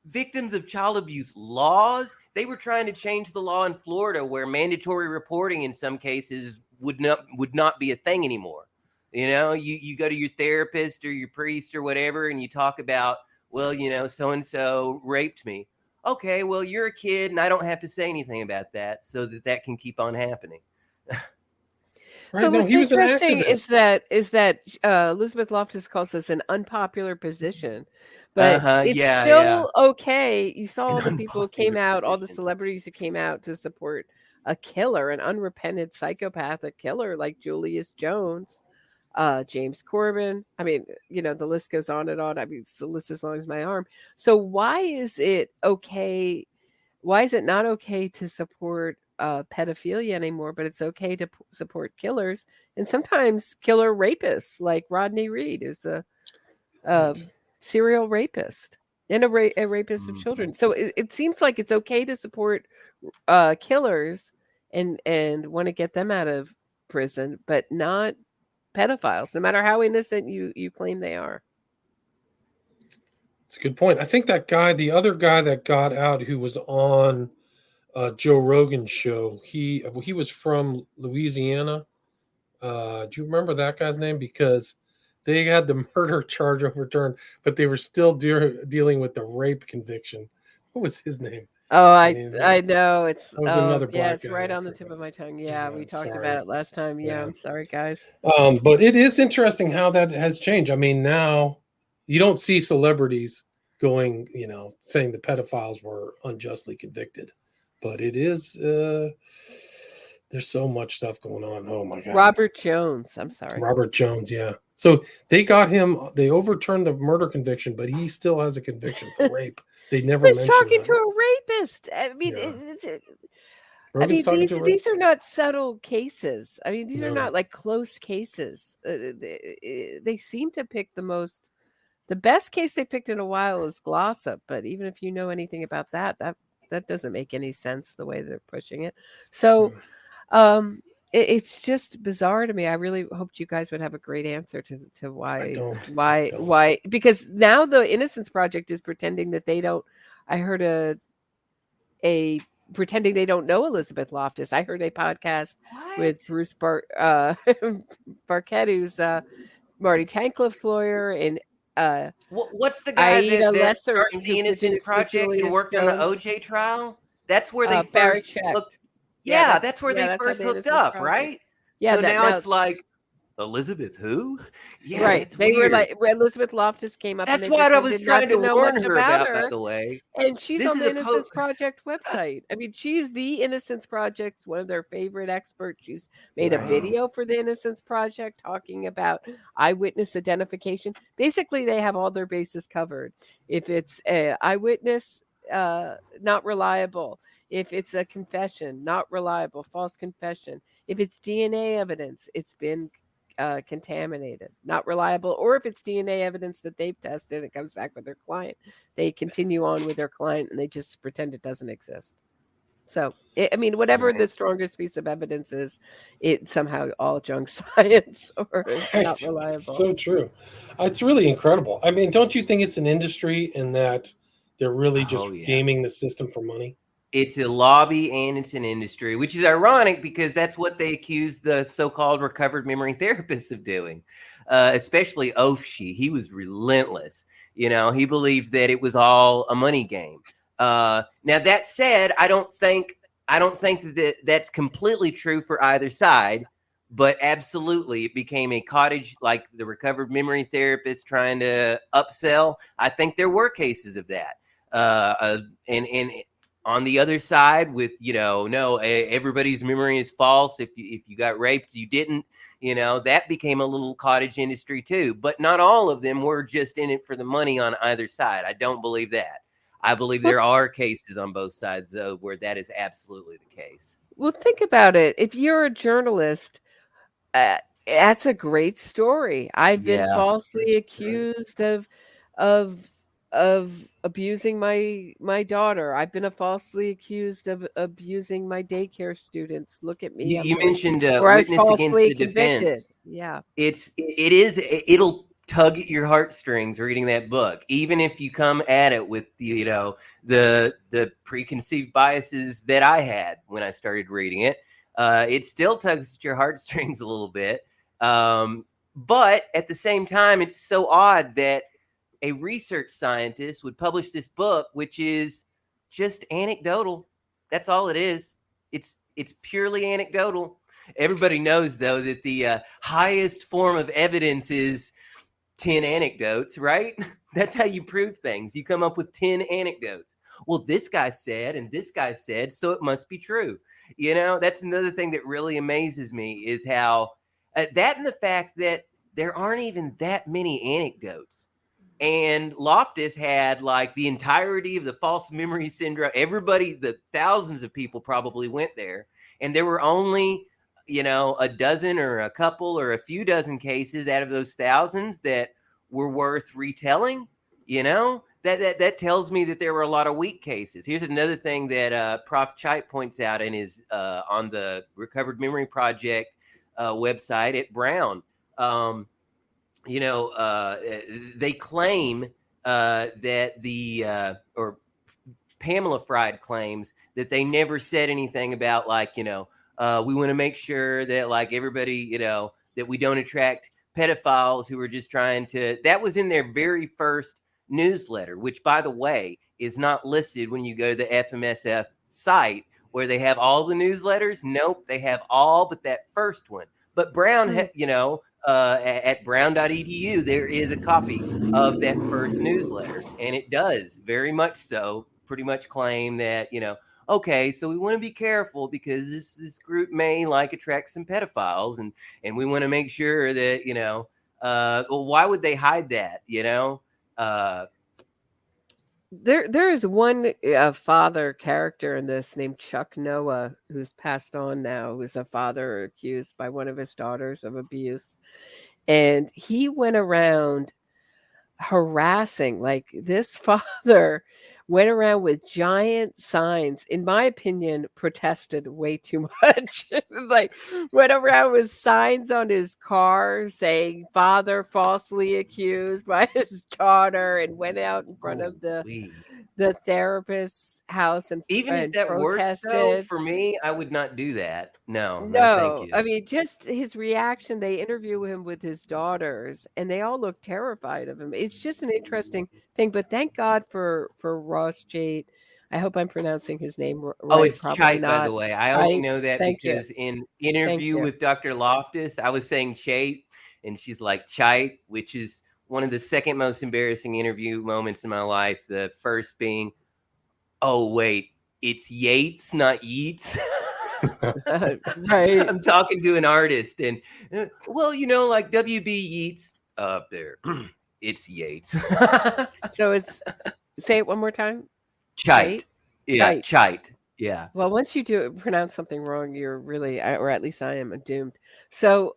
Victims of child abuse laws? They were trying to change the law in Florida where mandatory reporting in some cases would not be a thing anymore. You go to your therapist or your priest or whatever and you talk about, well, so-and-so raped me. Okay, well, you're a kid and I don't have to say anything about that so that can keep on happening.
Right. But what's interesting is that Elizabeth Loftus calls this an unpopular position, but it's still okay. You saw all the people who came out, all the celebrities who came out to support a killer, an unrepentant psychopathic killer like Julius Jones, James Corbin. I mean, the list goes on and on. I mean, it's the list as long as my arm. So why is it okay? Why is it not okay to support pedophilia anymore, but it's okay to support killers and sometimes killer rapists like Rodney Reed, who's a serial rapist and a rapist of children. So it seems like it's okay to support killers and want to get them out of prison, but not pedophiles, no matter how innocent you claim they are.
It's a good point. I think the other guy that got out who was on Joe Rogan's show, he was from Louisiana. Do you remember that guy's name? Because they had the murder charge overturned, but they were still dealing with the rape conviction. What was his name?
Oh, I know it's
another black
it's
guy.
right on the tip of my tongue. Yeah, we talked about it last time. Yeah, I'm sorry, guys.
But it is interesting how that has changed. I mean, now you don't see celebrities going, saying the pedophiles were unjustly convicted. But it is, there's so much stuff going on. Oh my God.
Robert Jones. I'm sorry.
Robert Jones. Yeah. So they got him, they overturned the murder conviction, but he still has a conviction for rape. They never mentioned
talking
that.
to a rapist. I mean, these are not subtle cases. I mean, these are not like close cases. They seem to pick the best case they picked in a while is Glossop. But even if you know anything about that doesn't make any sense the way they're pushing it. So it's just bizarre to me. I really hoped you guys would have a great answer to why, because now the Innocence Project is pretending that they don't. I heard a pretending they don't know Elizabeth Loftus. I heard a podcast with Bruce Barquette, who's Marty Tankliff's lawyer, and
what's the guy that started the Innocence Project and worked on the OJ trial? That's where they first hooked. Yeah, that's where they first hooked up, right? Yeah. So now it's like, Elizabeth who?
Yeah, right. They were like, Elizabeth Loftus came up.
That's what I was trying to warn her about, by the way.
And she's on the Innocence Project website. I mean, she's the Innocence Project's one of their favorite experts. She's made a video for the Innocence Project talking about eyewitness identification. Basically, they have all their bases covered. If it's an eyewitness, not reliable. If it's a confession, not reliable, false confession. If it's DNA evidence, it's been contaminated, not reliable, or if it's DNA evidence that they've tested, it comes back with their client. They continue on with their client and they just pretend it doesn't exist. So, whatever the strongest piece of evidence is, it somehow all junk science or not reliable.
It's so true. It's really incredible. I mean, don't you think it's an industry in that they're really just gaming the system for money?
It's a lobby and it's an industry, which is ironic because that's what they accused the so-called recovered memory therapists of doing, especially Ofshe. He was relentless. He believed that it was all a money game. Now that said, I don't think that that's completely true for either side, but absolutely it became a cottage, like the recovered memory therapist trying to upsell. I think there were cases of that. And on the other side with, no, everybody's memory is false. If you got raped, you didn't, that became a little cottage industry too, but not all of them were just in it for the money on either side. I don't believe that. I believe there are cases on both sides, though, where that is absolutely the case.
Well, think about it. If you're a journalist, that's a great story. I've been falsely accused of abusing my daughter. I've been falsely accused of abusing my daycare students. Look at me.
You mentioned
witness
against the defense.
Yeah,
it'll tug at your heartstrings reading that book, even if you come at it with the preconceived biases that I had when I started reading it. It still tugs at your heartstrings a little bit, but at the same time, it's so odd that a research scientist would publish this book, which is just anecdotal. That's all it is. It's purely anecdotal. Everybody knows, though, that the highest form of evidence is 10 anecdotes, right? That's how you prove things. You come up with 10 anecdotes. Well, this guy said, and this guy said, so it must be true. That's another thing that really amazes me is how that and the fact that there aren't even that many anecdotes. And Loftus had like the entirety of the false memory syndrome. Everybody, the thousands of people probably went there. And there were only a dozen or a couple or a few dozen cases out of those thousands that were worth retelling. That tells me that there were a lot of weak cases. Here's another thing that Prof. Cheit points out in his on the Recovered Memory Project website at Brown. They claim that or Pamela Fried claims that they never said anything about we want to make sure that everybody, that we don't attract pedophiles who are just trying to. That was in their very first newsletter, which, by the way, is not listed when you go to the FMSF site where they have all the newsletters. Nope, they have all but that first one. But Brown, at brown.edu, there is a copy of that first newsletter, and it does very much so pretty much claim that, okay, so we want to be careful because this group may attract some pedophiles, and we want to make sure that, well, why would they hide that,
There is one father character in this named Chuck Noah, who's passed on now, who's a father accused by one of his daughters of abuse. And he went around harassing, this father went around with giant signs, in my opinion, protested way too much. Went around with signs on his car saying father falsely accused by his daughter, and went out in front of the therapist's house and
even if that
protested.
works, though, for me, I would not do that. No, thank you.
Just his reaction. They interview him with his daughters, and they all look terrified of him. It's just an interesting thing. But thank God for Ross Cheit. I hope I'm pronouncing his name right.
Oh, it's Cheit,
not.
by the way. I only know that because in interview with Dr. Loftus, I was saying Cheit, and she's like Cheit, which is one of the second most embarrassing interview moments in my life. The first being, oh, wait, it's Yates, not Yeats.
Right.
I'm talking to an artist, and, well, W.B. Yeats up there. It's Yates.
So it's, say it one more time.
Cheit. Yeah, Cheit. Yeah.
Well, once you do pronounce something wrong, you're really, or at least I am doomed. So,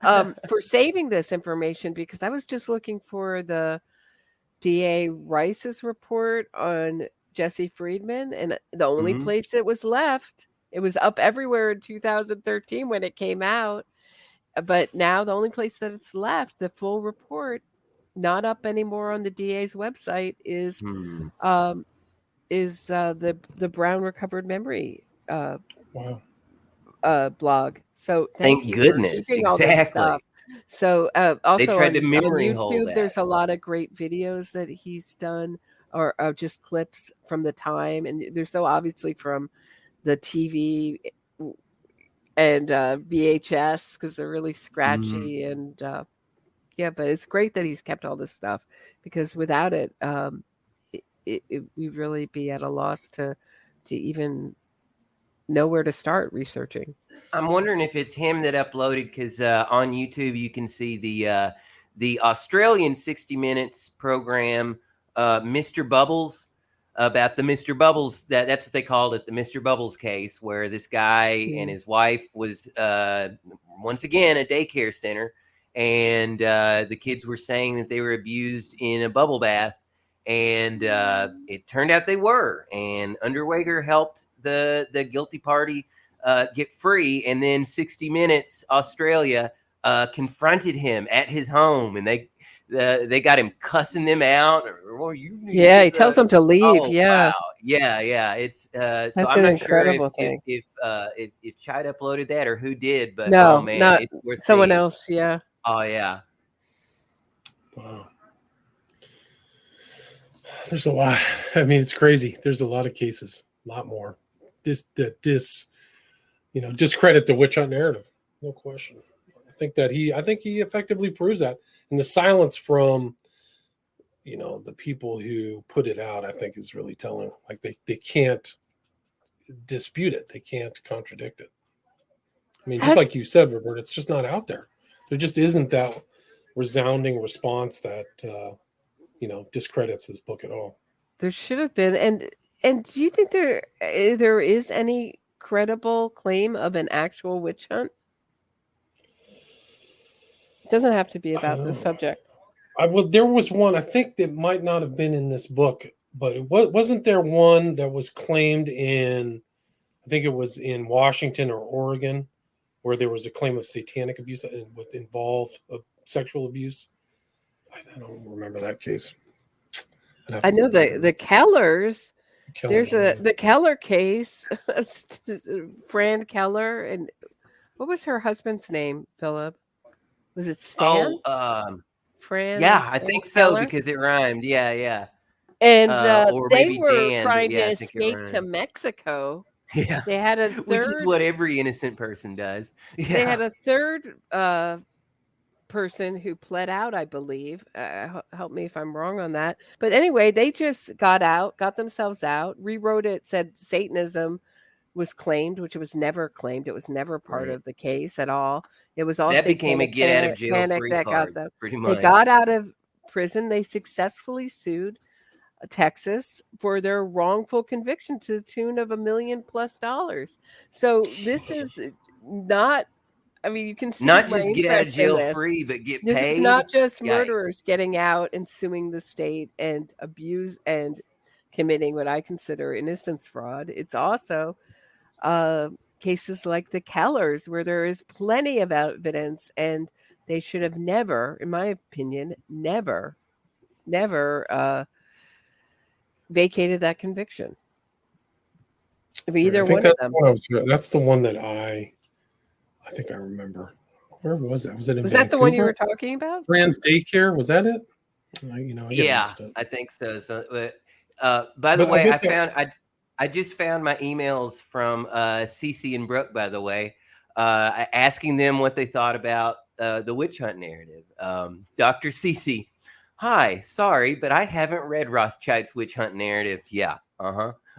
for saving this information, because I was just looking for the DA Rice's report on Jesse Friedman, and the only
Mhm.
place it was left, it was up everywhere in 2013 when it came out. But now the only place that it's left, the full report, not up anymore on the DA's website, is
Hmm.
the Brown Recovered Memory
Wow.
blog. So thank
Thank
you for
goodness.
keeping all this stuff.
Exactly.
So
They
also
tried to
on
memory hole
YouTube, there's
that.
a lot of great videos that he's done, or just clips from the time, and they're so obviously from the TV and VHS because they're really
Mhm.
scratchy and yeah. But it's great that he's kept all this stuff because without it, we'd really be at a loss to even know where to start researching.
I'm wondering if it's him that uploaded, because on YouTube you can see the Australian 60 Minutes program, Mr. Bubbles, about the Mr. Bubbles, that's what they called it, the Mr. Bubbles case, where this guy and his wife was once again a daycare center, and the kids were saying that they were abused in a bubble bath, and it turned out they were, and Underweger helped the guilty party get free, and then 60 Minutes Australia confronted him at his home, and they got him cussing them out. Or you need to
Yeah, he
get
tells them to leave.
Oh
Yeah,
wow, yeah. It's so
that's
I'm
an
not sure
incredible thing.
if Cheit uploaded that or who did, but
No,
oh man,
not
it's worth
someone
seeing.
else. Yeah.
Oh yeah.
Wow. There's a lot. I mean, it's crazy. There's a lot of cases, a lot more. Discredit the witch hunt narrative. No question. I think he effectively proves that. And the silence from, the people who put it out, I think is really telling. Like they can't dispute it. They can't contradict it. I mean, just like you said, Robert, it's just not out there. There just isn't that resounding response that, discredits this book at all.
There should have been. And do you think there is any credible claim of an actual witch hunt? It doesn't have to be about this subject.
There was one, I think that might not have been in this book, but wasn't there one that was claimed in, I think it was in Washington or Oregon, where there was a claim of satanic abuse with involved sexual abuse? I don't remember that case.
I know the Kellers. There's the Keller case, Fran Keller, and what was her husband's name? Philip, was it Stan? Fran.
Yeah, I think so
Keller?
because it rhymed. Yeah.
And
or
they
maybe
were
Dan,
trying
yeah,
to
I think it
escape to
rhymed.
Mexico.
Yeah,
They had a
which is
third.
what every innocent person does. Yeah.
They had a third person who pled out, I believe. Help me if I'm wrong on that. But anyway, they just got themselves out, rewrote it, said Satanism was claimed, which it was never claimed. It was never part of the case at all. It was all
that became a get out of jail free
that
card,
got them.
pretty much.
They got out of prison. They successfully sued Texas for their wrongful conviction to the tune of $1 million+. So this is not, I mean, you can see
not
my
just get out of
interest in
jail
this.
free, but get
This
paid.
is not just
Yikes.
murderers getting out and suing the state and abuse and committing what I consider innocence fraud. It's also cases like the Kellers, where there is plenty of evidence, and they should have never, in my opinion, never vacated that conviction. Of either one of them.
That's the one that I think I remember. Where was that? Was it in
Was
Vancouver?
that the one you were talking about?
Fran's Daycare, was that it?
I think so. So, by the way, I just found my emails from Cece and Brooke, by the way, asking them what they thought about the witch hunt narrative. Dr. Cece, hi, sorry, but I haven't read Ross Cheit's witch hunt narrative. Yeah,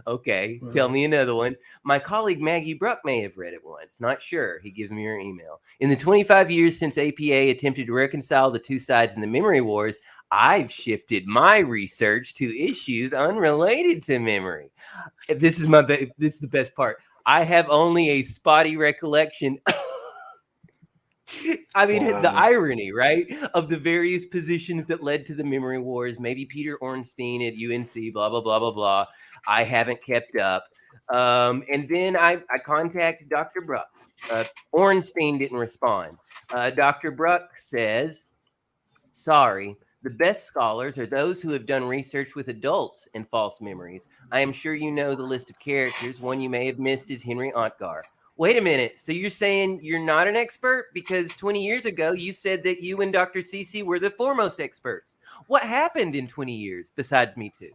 okay, tell me another one. My colleague Maggie Bruck may have read it once. Not sure. He gives me her email. In the 25 years since APA attempted to reconcile the two sides in the memory wars, I've shifted my research to issues unrelated to memory. This is the best part. I have only a spotty recollection. I mean, the
Wow.
irony, right, of the various positions that led to the memory wars. Maybe Peter Ornstein at UNC, blah, blah, blah, blah, blah. I haven't kept up. And then I contacted Dr. Bruck. Ornstein didn't respond. Dr. Bruck says, sorry, the best scholars are those who have done research with adults in false memories. I am sure you know the list of characters. One you may have missed is Henry Otgar. Wait a minute. So you're saying you're not an expert? Because 20 years ago, you said that you and Dr. Cece were the foremost experts. What happened in 20 years besides Me Too?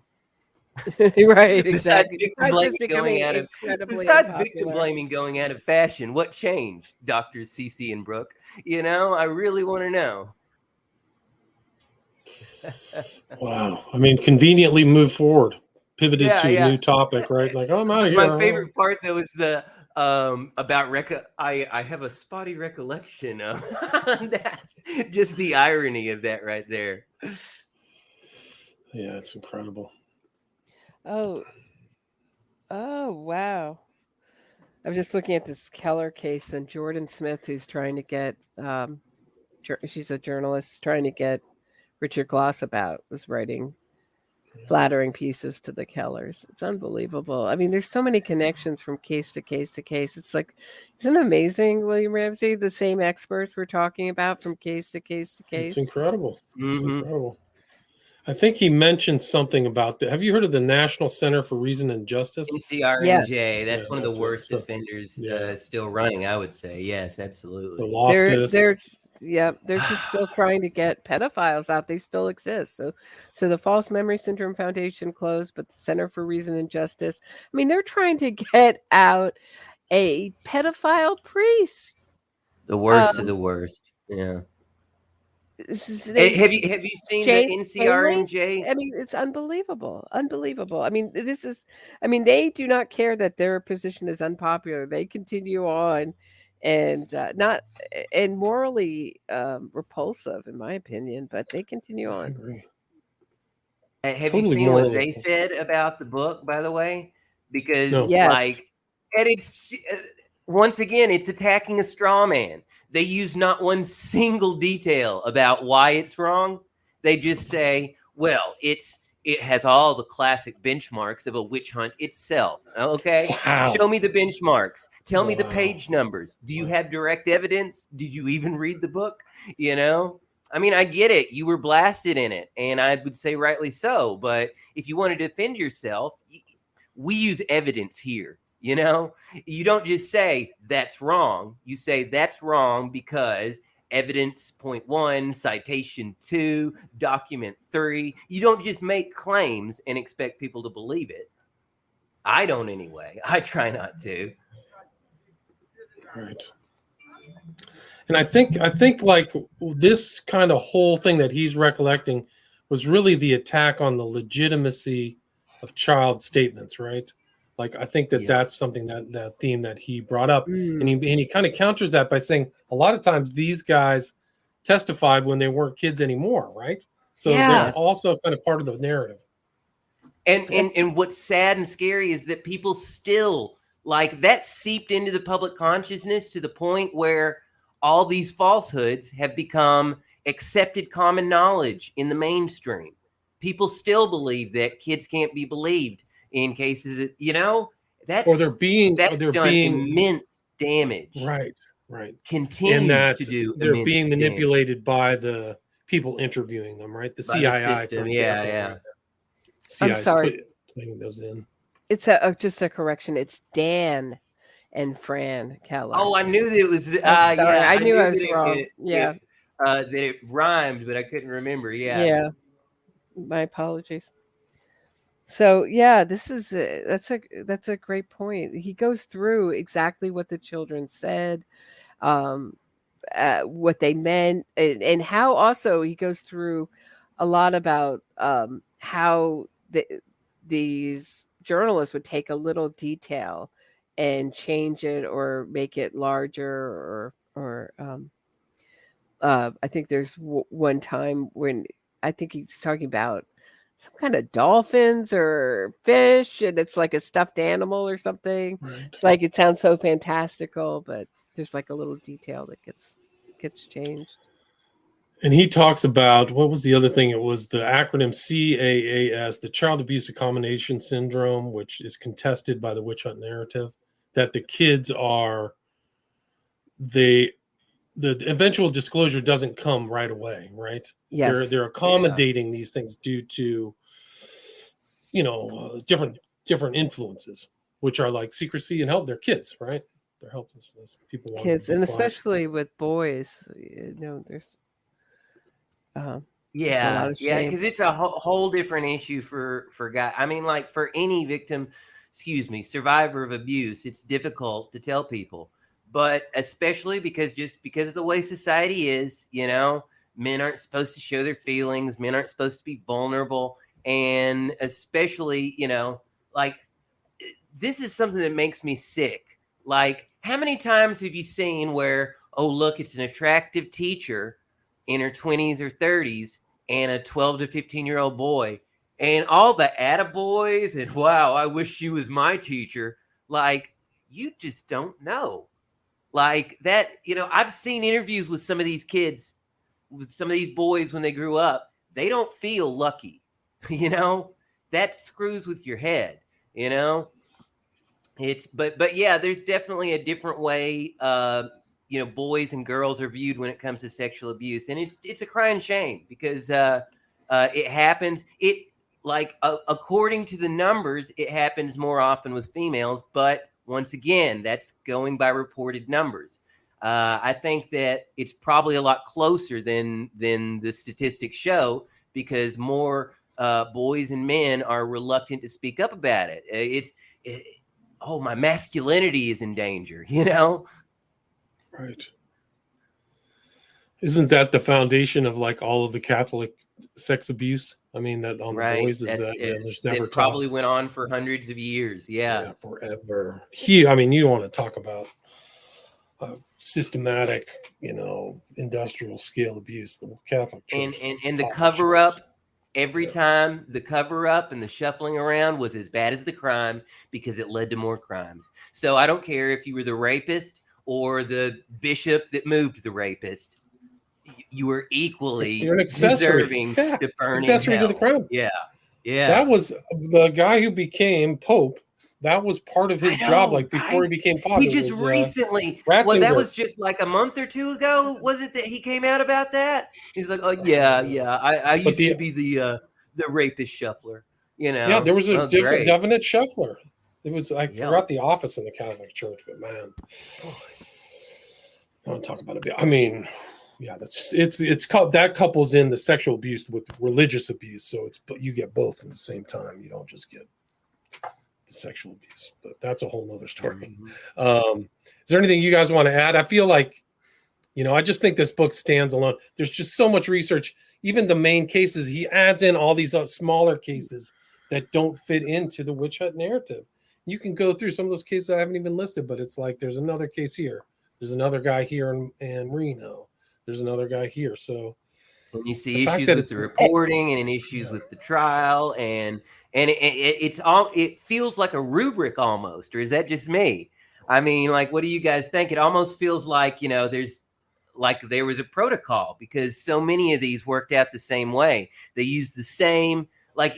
Right,
Besides
exactly.
victim
Besides just
blaming going
becoming
out of
incredibly
besides victim
unpopular.
blaming going out of fashion, what changed, Dr. Cece and Brooke? You know, I really want to know.
Wow. I mean, conveniently moved forward, pivoted
Yeah,
to a
yeah.
new topic, right? Like, oh, I'm out of here.
My favorite part though is the about I have a spotty recollection of that. Just the irony of that right there.
Yeah, it's incredible.
Oh, wow. I'm just looking at this Keller case and Jordan Smith, who's trying to get, she's a journalist trying to get Richard Gloss was writing flattering pieces to the Kellers. It's unbelievable. I mean, there's so many connections from case to case to case. It's like, isn't it amazing, William Ramsey? The same experts we're talking about from case to case to case.
It's incredible. It's
Mhm.
incredible. I think he mentioned something about have you heard of the National Center for Reason and Justice?
NCRNJ, that's
Yeah,
one of the
that's it.
worst
So,
offenders
yeah.
Still running, I would say. Yes,
So
absolutely.
Loftus.
They're just still trying to get pedophiles out. They still exist. So the False Memory Syndrome Foundation closed, but the Center for Reason and Justice, I mean, they're trying to get out a pedophile priest.
The worst of the worst. Yeah. Have you seen the NCRNJ?
I mean, it's unbelievable. Unbelievable. I mean, they do not care that their position is unpopular. They continue on and not and morally repulsive, in my opinion, but they continue
I
on.
agree.
Have
Totally
you seen
moral.
what they said about the book, by the way? Because,
No.
Yes.
and it's once again, it's attacking a straw man. They use not one single detail about why it's wrong. They just say, well, it has all the classic benchmarks of a witch hunt itself. Okay,
Wow.
show me the benchmarks. Tell me the
Wow.
page numbers. Do you have direct evidence? Did you even read the book? You know, I mean, I get it. You were blasted in it, and I would say rightly so. But if you want to defend yourself, we use evidence here. You know, you don't just say that's wrong. You say that's wrong because evidence point 1, citation 2, document 3. You don't just make claims and expect people to believe it. I don't anyway. I try not to.
Right. And I think like this kind of whole thing that he's recollecting was really the attack on the legitimacy of child statements, right? Like I think that's something that theme that he brought up, and he kind of counters that by saying a lot of times these guys testified when they weren't kids anymore, right? So that's also kind of part of the narrative.
And what's sad and scary is that people still like that seeped into the public consciousness to the point where all these falsehoods have become accepted common knowledge in the mainstream. People still believe that kids can't be believed in cases that, that's done immense damage.
Right.
Continues to do
they're being manipulated by the people interviewing them, right? The CII, for example.
Yeah.
I'm sorry.
Putting those in.
It's just a correction. It's Dan and Fran Keller.
Oh, I knew that it was.
I'm sorry. I knew I was wrong.
That it rhymed, but I couldn't remember.
Yeah. My apologies. So this is that's a great point. He goes through exactly what the children said, what they meant, and how also he goes through a lot about how these journalists would take a little detail and change it or make it larger or I think there's one time when I think he's talking about some kind of dolphins or fish, and it's like a stuffed animal or something.
Right.
It's like, it sounds so fantastical, but there's like a little detail that gets changed.
And he talks about, what was the other thing? It was the acronym CAAS, the Child Abuse Accommodation Syndrome, which is contested by the witch hunt narrative, that the kids are, the eventual disclosure doesn't come right away, right?
Yes.
They're accommodating these things due to, different influences, which are like secrecy and help. They're kids, right? They're helplessness. People want
Kids,
to be
and
fun.
especially with boys, there's a lot
Yeah,
of
yeah,
shame.
because it's a whole different issue for guys. I mean, like for any victim, survivor of abuse, it's difficult to tell people, but especially because of the way society is, men aren't supposed to show their feelings, men aren't supposed to be vulnerable, and especially, like this is something that makes me sick. Like, how many times have you seen where, oh, look, it's an attractive teacher in her 20s or 30s and a 12 to 15-year-old boy, and all the attaboys and, wow, I wish she was my teacher. Like, you just don't know. Like that, I've seen interviews with some of these kids, with some of these boys when they grew up. They don't feel lucky, that screws with your head, It's but yeah, there's definitely a different way boys and girls are viewed when it comes to sexual abuse, and it's a crying shame because it happens. According to the numbers, it happens more often with females, but once again, that's going by reported numbers. I think that it's probably a lot closer than the statistics show, because more boys and men are reluctant to speak up about it. Oh, my masculinity is in danger,
Right. Isn't that the foundation of like all of the Catholic sex abuse? I mean, that on the boys is that there's never
it probably went on for hundreds of years. Yeah,
forever. You don't want to talk about systematic, industrial scale abuse. The Catholic Church
and the cover up. Every time the cover up and the shuffling around was as bad as the crime, because it led to more crimes. So I don't care if you were the rapist or the bishop that moved the rapist. You were equally
You're an accessory.
deserving to burn
accessory
in hell.
to the crime.
Yeah. Yeah.
That was the guy who became Pope. That was part of his job, like before he became Pope.
He just recently, that was just like a month or two ago, was it, that he came out about that? He's like, oh yeah, I used to be the rapist shuffler,
Yeah, there was a definite shuffler. It was, I forgot the office in the Catholic Church, but man, I don't talk about it. I mean, yeah, it's called, that couples in the sexual abuse with religious abuse, so you get both at the same time. You don't just get the sexual abuse, but that's a whole nother story. Mm-hmm. Is there anything you guys want to add? I feel like, I just think this book stands alone. There's just so much research. Even the main cases, he adds in all these smaller cases that don't fit into the witch hunt narrative. You can go through some of those cases I haven't even listed, but it's like there's another case here. There's another guy here in Reno. There's another guy here. So,
and you see issues with the reporting and issues with the trial, and it feels like a rubric almost, or is that just me? I mean, like, what do you guys think? It almost feels like, there was a protocol, because so many of these worked out the same way. They used the same,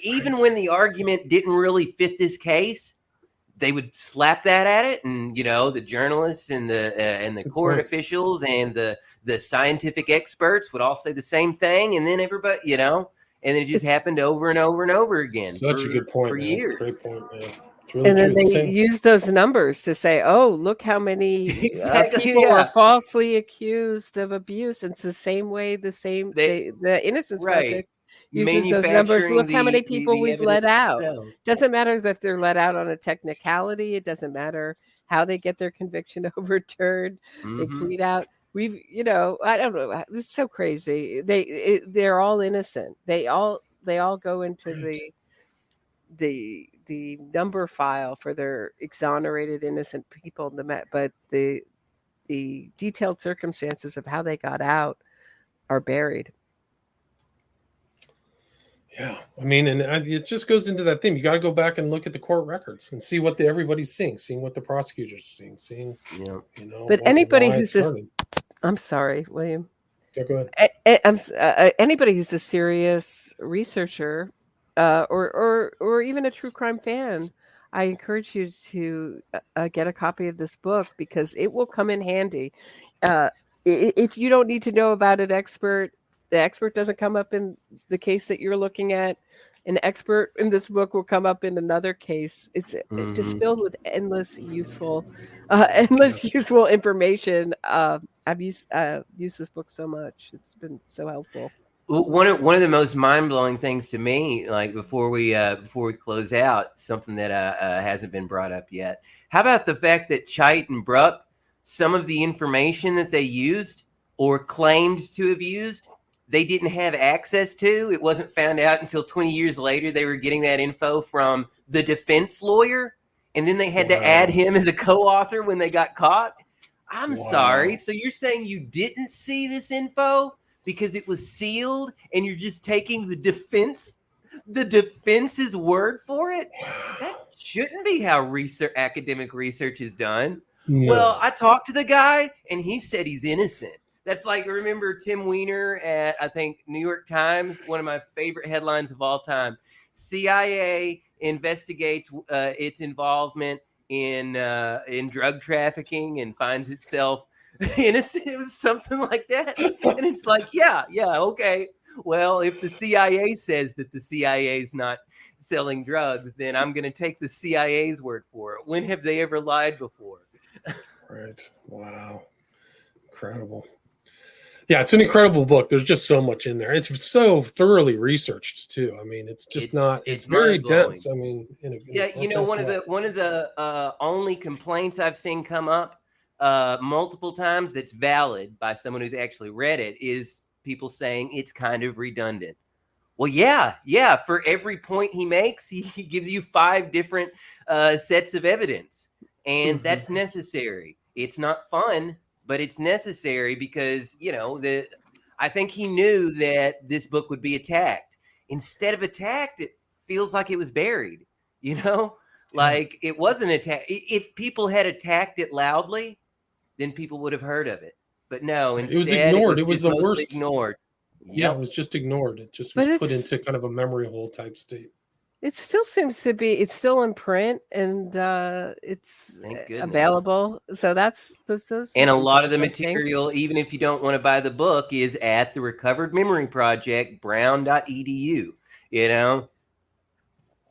even when the argument didn't really fit this case, they would slap that at it, and the journalists and the court officials and the scientific experts would all say the same thing, and then everybody, and it just happened over and over and over again.
Such a good point,
for
man.
years.
Great point, man. Really
and then they use those numbers to say, oh, look how many people are falsely accused of abuse. It's the same way the Innocence Project uses those numbers. Look how many people we've let out. Doesn't matter if they're let out on a technicality. It doesn't matter how they get their conviction overturned. Mm-hmm. They plead out. I don't know. This is so crazy. They're all innocent. They all go into the number file for their exonerated innocent people, but the detailed circumstances of how they got out are buried.
Yeah, I mean, and it just goes into that theme. You got to go back and look at the court records and see what everybody's seeing what the prosecutors are seeing,
Yeah.
But anybody who's this, I'm sorry, William.
Yeah, go ahead.
Anybody who's a serious researcher, or even a true crime fan, I encourage you to get a copy of this book because it will come in handy. If you don't need to know about an expert, the expert doesn't come up in the case that you're looking at. An expert in this book will come up in another case. It's just filled with endless useful information. I've used this book so much. It's been so helpful.
One of the most mind-blowing things to me, like before we close out, something that hasn't been brought up yet. How about the fact that Cheit and Bruck, some of the information that they used or claimed to have used, they didn't have access to? It wasn't found out until 20 years later they were getting that info from the defense lawyer, and then they had to add him as a co-author when they got caught. I'm sorry. So you're saying you didn't see this info because it was sealed, and you're just taking the defense's word for it? That shouldn't be how academic research is done. No. Well, I talked to the guy, and he said he's innocent. That's like, remember Tim Weiner at, I think, New York Times, one of my favorite headlines of all time. CIA investigates its involvement in drug trafficking and finds itself innocent. It was something like that. And it's like, yeah, okay. Well, if the CIA says that the CIA is not selling drugs, then I'm going to take the CIA's word for it. When have they ever lied before?
Right. Wow. Incredible. Yeah, it's an incredible book. There's just so much in there. It's so thoroughly researched too. I mean, it's very dense. I mean,
one of the only complaints I've seen come up multiple times that's valid by someone who's actually read it is people saying it's kind of redundant. Well, yeah. For every point he makes, he gives you 5 different sets of evidence, and that's necessary. It's not fun, but it's necessary because, I think he knew that this book would be attacked. Instead of attacked, it feels like it was buried, like it wasn't attacked. If people had attacked it loudly, then people would have heard of it. But no, instead,
it was ignored. It was the worst.
Ignored.
Yeah, it was just ignored. It just was put into kind of a memory hole type state.
It still seems to be. It's still in print, and it's available. So that's those.
And a lot of the material, even if you don't want to buy the book, is at the Recovered Memory Project, brown.edu.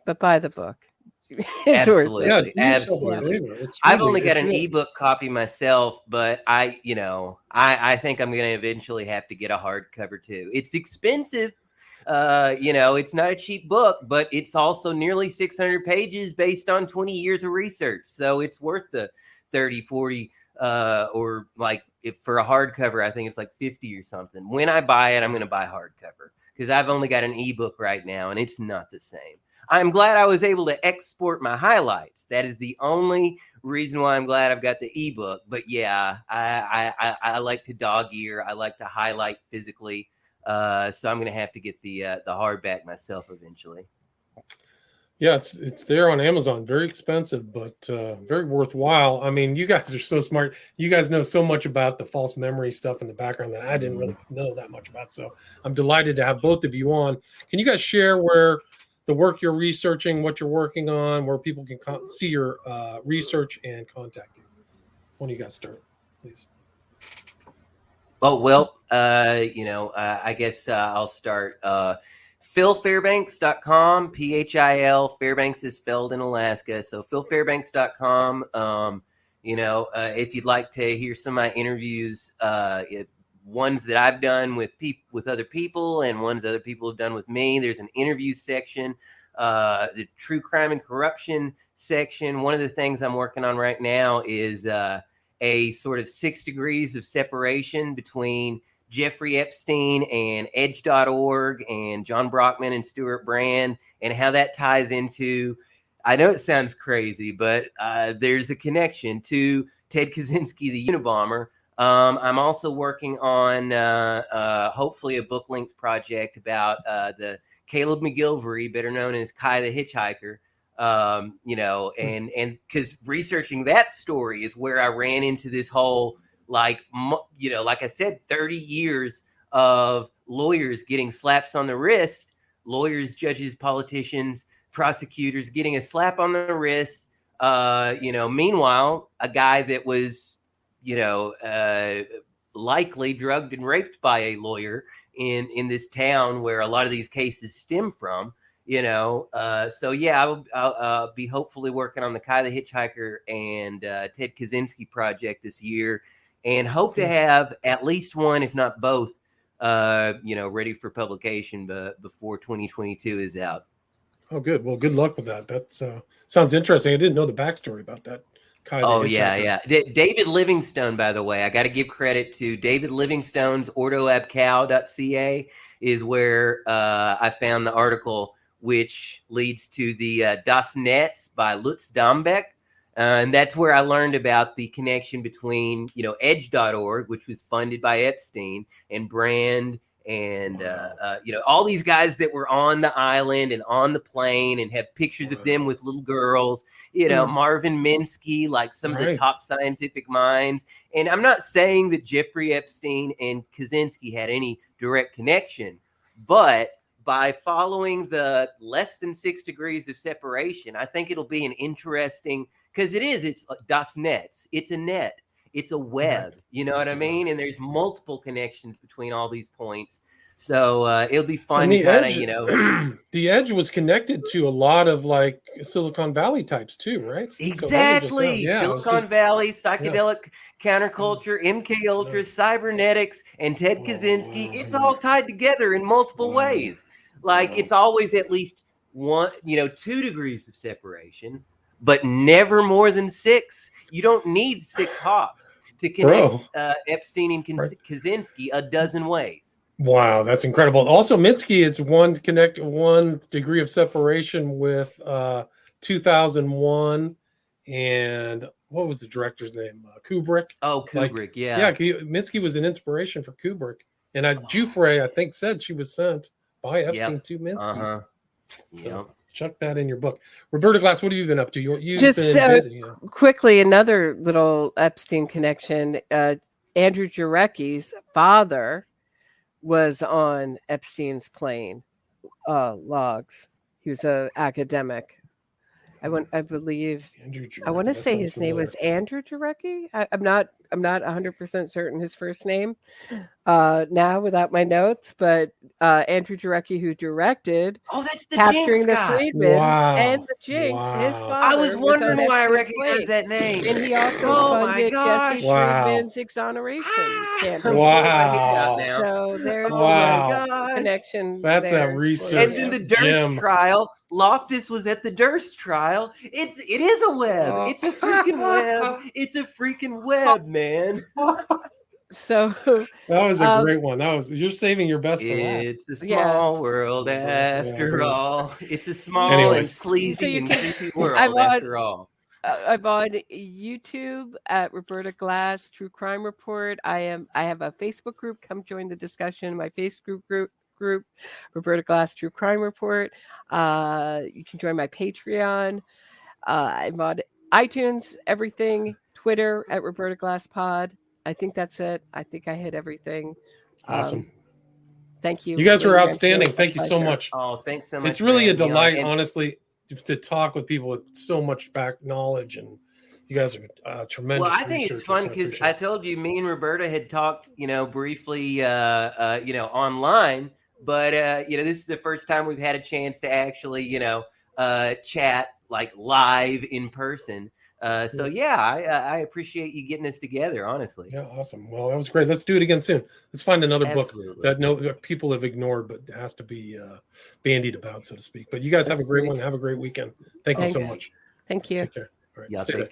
But buy the book.
Absolutely. I've only got an ebook copy myself, but I think I'm going to eventually have to get a hardcover too. It's expensive. It's not a cheap book, but it's also nearly 600 pages based on 20 years of research. So it's worth the 30, 40, or like if for a hardcover, I think it's like 50 or something. When I buy it, I'm going to buy hardcover because I've only got an ebook right now and it's not the same. I'm glad I was able to export my highlights. That is the only reason why I'm glad I've got the ebook. But yeah, I like to dog ear. I like to highlight physically. So I'm going to have to get the hardback myself eventually.
Yeah, it's there on Amazon. Very expensive, but very worthwhile. I mean, you guys are so smart. You guys know so much about the false memory stuff in the background that I didn't really know that much about. So I'm delighted to have both of you on. Can you guys share where the work you're researching, what you're working on, where people can see your research and contact you? When do you guys start, please?
Oh, well, I guess I'll start. PhilFairbanks.com, PHIL, Fairbanks is spelled in Alaska. So PhilFairbanks.com. If you'd like to hear some of my interviews, ones that I've done with other people and ones other people have done with me, there's an interview section, the true crime and corruption section. One of the things I'm working on right now is a sort of 6 degrees of separation between Jeffrey Epstein and Edge.org and John Brockman and Stuart Brand, and how that ties into, I know it sounds crazy, but there's a connection to Ted Kaczynski, the Unabomber. I'm also working on hopefully a book-length project about the Caleb McGilvery, better known as Kai the Hitchhiker. And because researching that story is where I ran into this whole, like I said, 30 years of lawyers getting slaps on the wrist, lawyers, judges, politicians, prosecutors getting a slap on the wrist. Meanwhile, a guy that was, likely drugged and raped by a lawyer in this town where a lot of these cases stem from. I'll be hopefully working on the Kai the Hitchhiker and Ted Kaczynski project this year, and hope to have at least one, if not both, ready for publication before 2022 is out.
Oh, good. Well, good luck with that. That sounds interesting. I didn't know the backstory about that. Kai the Hitchhiker.
Yeah. David Livingstone, by the way, I got to give credit to David Livingstone's ordoabcow.ca is where I found the article, which leads to the Das Netz by Lutz Dombeck. And that's where I learned about the connection between, edge.org, which was funded by Epstein, and Brand, and, all these guys that were on the island and on the plane and have pictures of them with little girls, Marvin Minsky, like some of the top scientific minds. And I'm not saying that Jeffrey Epstein and Kaczynski had any direct connection, but by following the less than 6 degrees of separation, I think it'll be an interesting, because it's Das Netz. It's a net. It's a web. You know what I mean? And there's multiple connections between all these points. So it'll be fun.
The Edge was connected to a lot of like Silicon Valley types too, right?
Exactly. Silicon Valley, psychedelic counterculture, MK Ultra, cybernetics, and Ted Kaczynski. It's all tied together in multiple ways. Like it's always at least 2 degrees of separation, but never more than 6. You don't need 6 hops to connect Epstein and Kaczynski a dozen ways.
Wow, that's incredible. Also, Minsky, it's 1 degree of separation with 2001, and what was the director's name? Kubrick.
Oh, Kubrick,
yeah. Minsky was an inspiration for Kubrick, and Giuffre, I think, said she was sent by Epstein to Minsky. So, chuck that in your book. Roberta Glass, what have you been up to? You've
just
been busy,
quickly, another little Epstein connection. Andrew Jarecki's father was on Epstein's plane logs. He was an academic. I want to say his name was Andrew Jarecki. I'm not 100% certain his first name now without my notes, but Andrew Jarecki, who directed
that's the
Capturing
Jinx
the
guy.
Freedmen and the Jinx, his father.
I was wondering why I recognized that name.
And he also funded Jesse Friedman's exoneration campaign.
Wow.
So there's
a
connection.
That's
there.
a research.
And in the Durst trial, Loftus was at the Durst trial. It is a web. It's a freaking web. It's a freaking web, man.
So
that was a great one. You're saving your best for last.
It's a small world after all. It's a small and sleazy and creepy world after all.
I'm on YouTube at Roberta Glass True Crime Report. I have a Facebook group. Come join the discussion. My Facebook group, Roberta Glass True Crime Report. You can join my Patreon. I'm on iTunes, everything. Twitter at Roberta Glass Pod. I think that's it. I think I hit everything.
Awesome.
Thank you.
You guys were outstanding. Thank you so much.
Oh, thanks so much.
It's really a delight, honestly, to talk with people with so much back knowledge, and you guys are tremendous.
Well, I think it's fun because I told you, me and Roberta had talked, briefly, online, but this is the first time we've had a chance to actually, chat like live in person. I appreciate you getting us together, honestly.
Yeah, awesome. Well, that was great. Let's do it again soon. Let's find another book that people have ignored, but has to be bandied about, so to speak. But you guys have a great one. Have a great weekend. Thank you so much.
Thank you.
Take care. All right.
Yeah,
Stay there.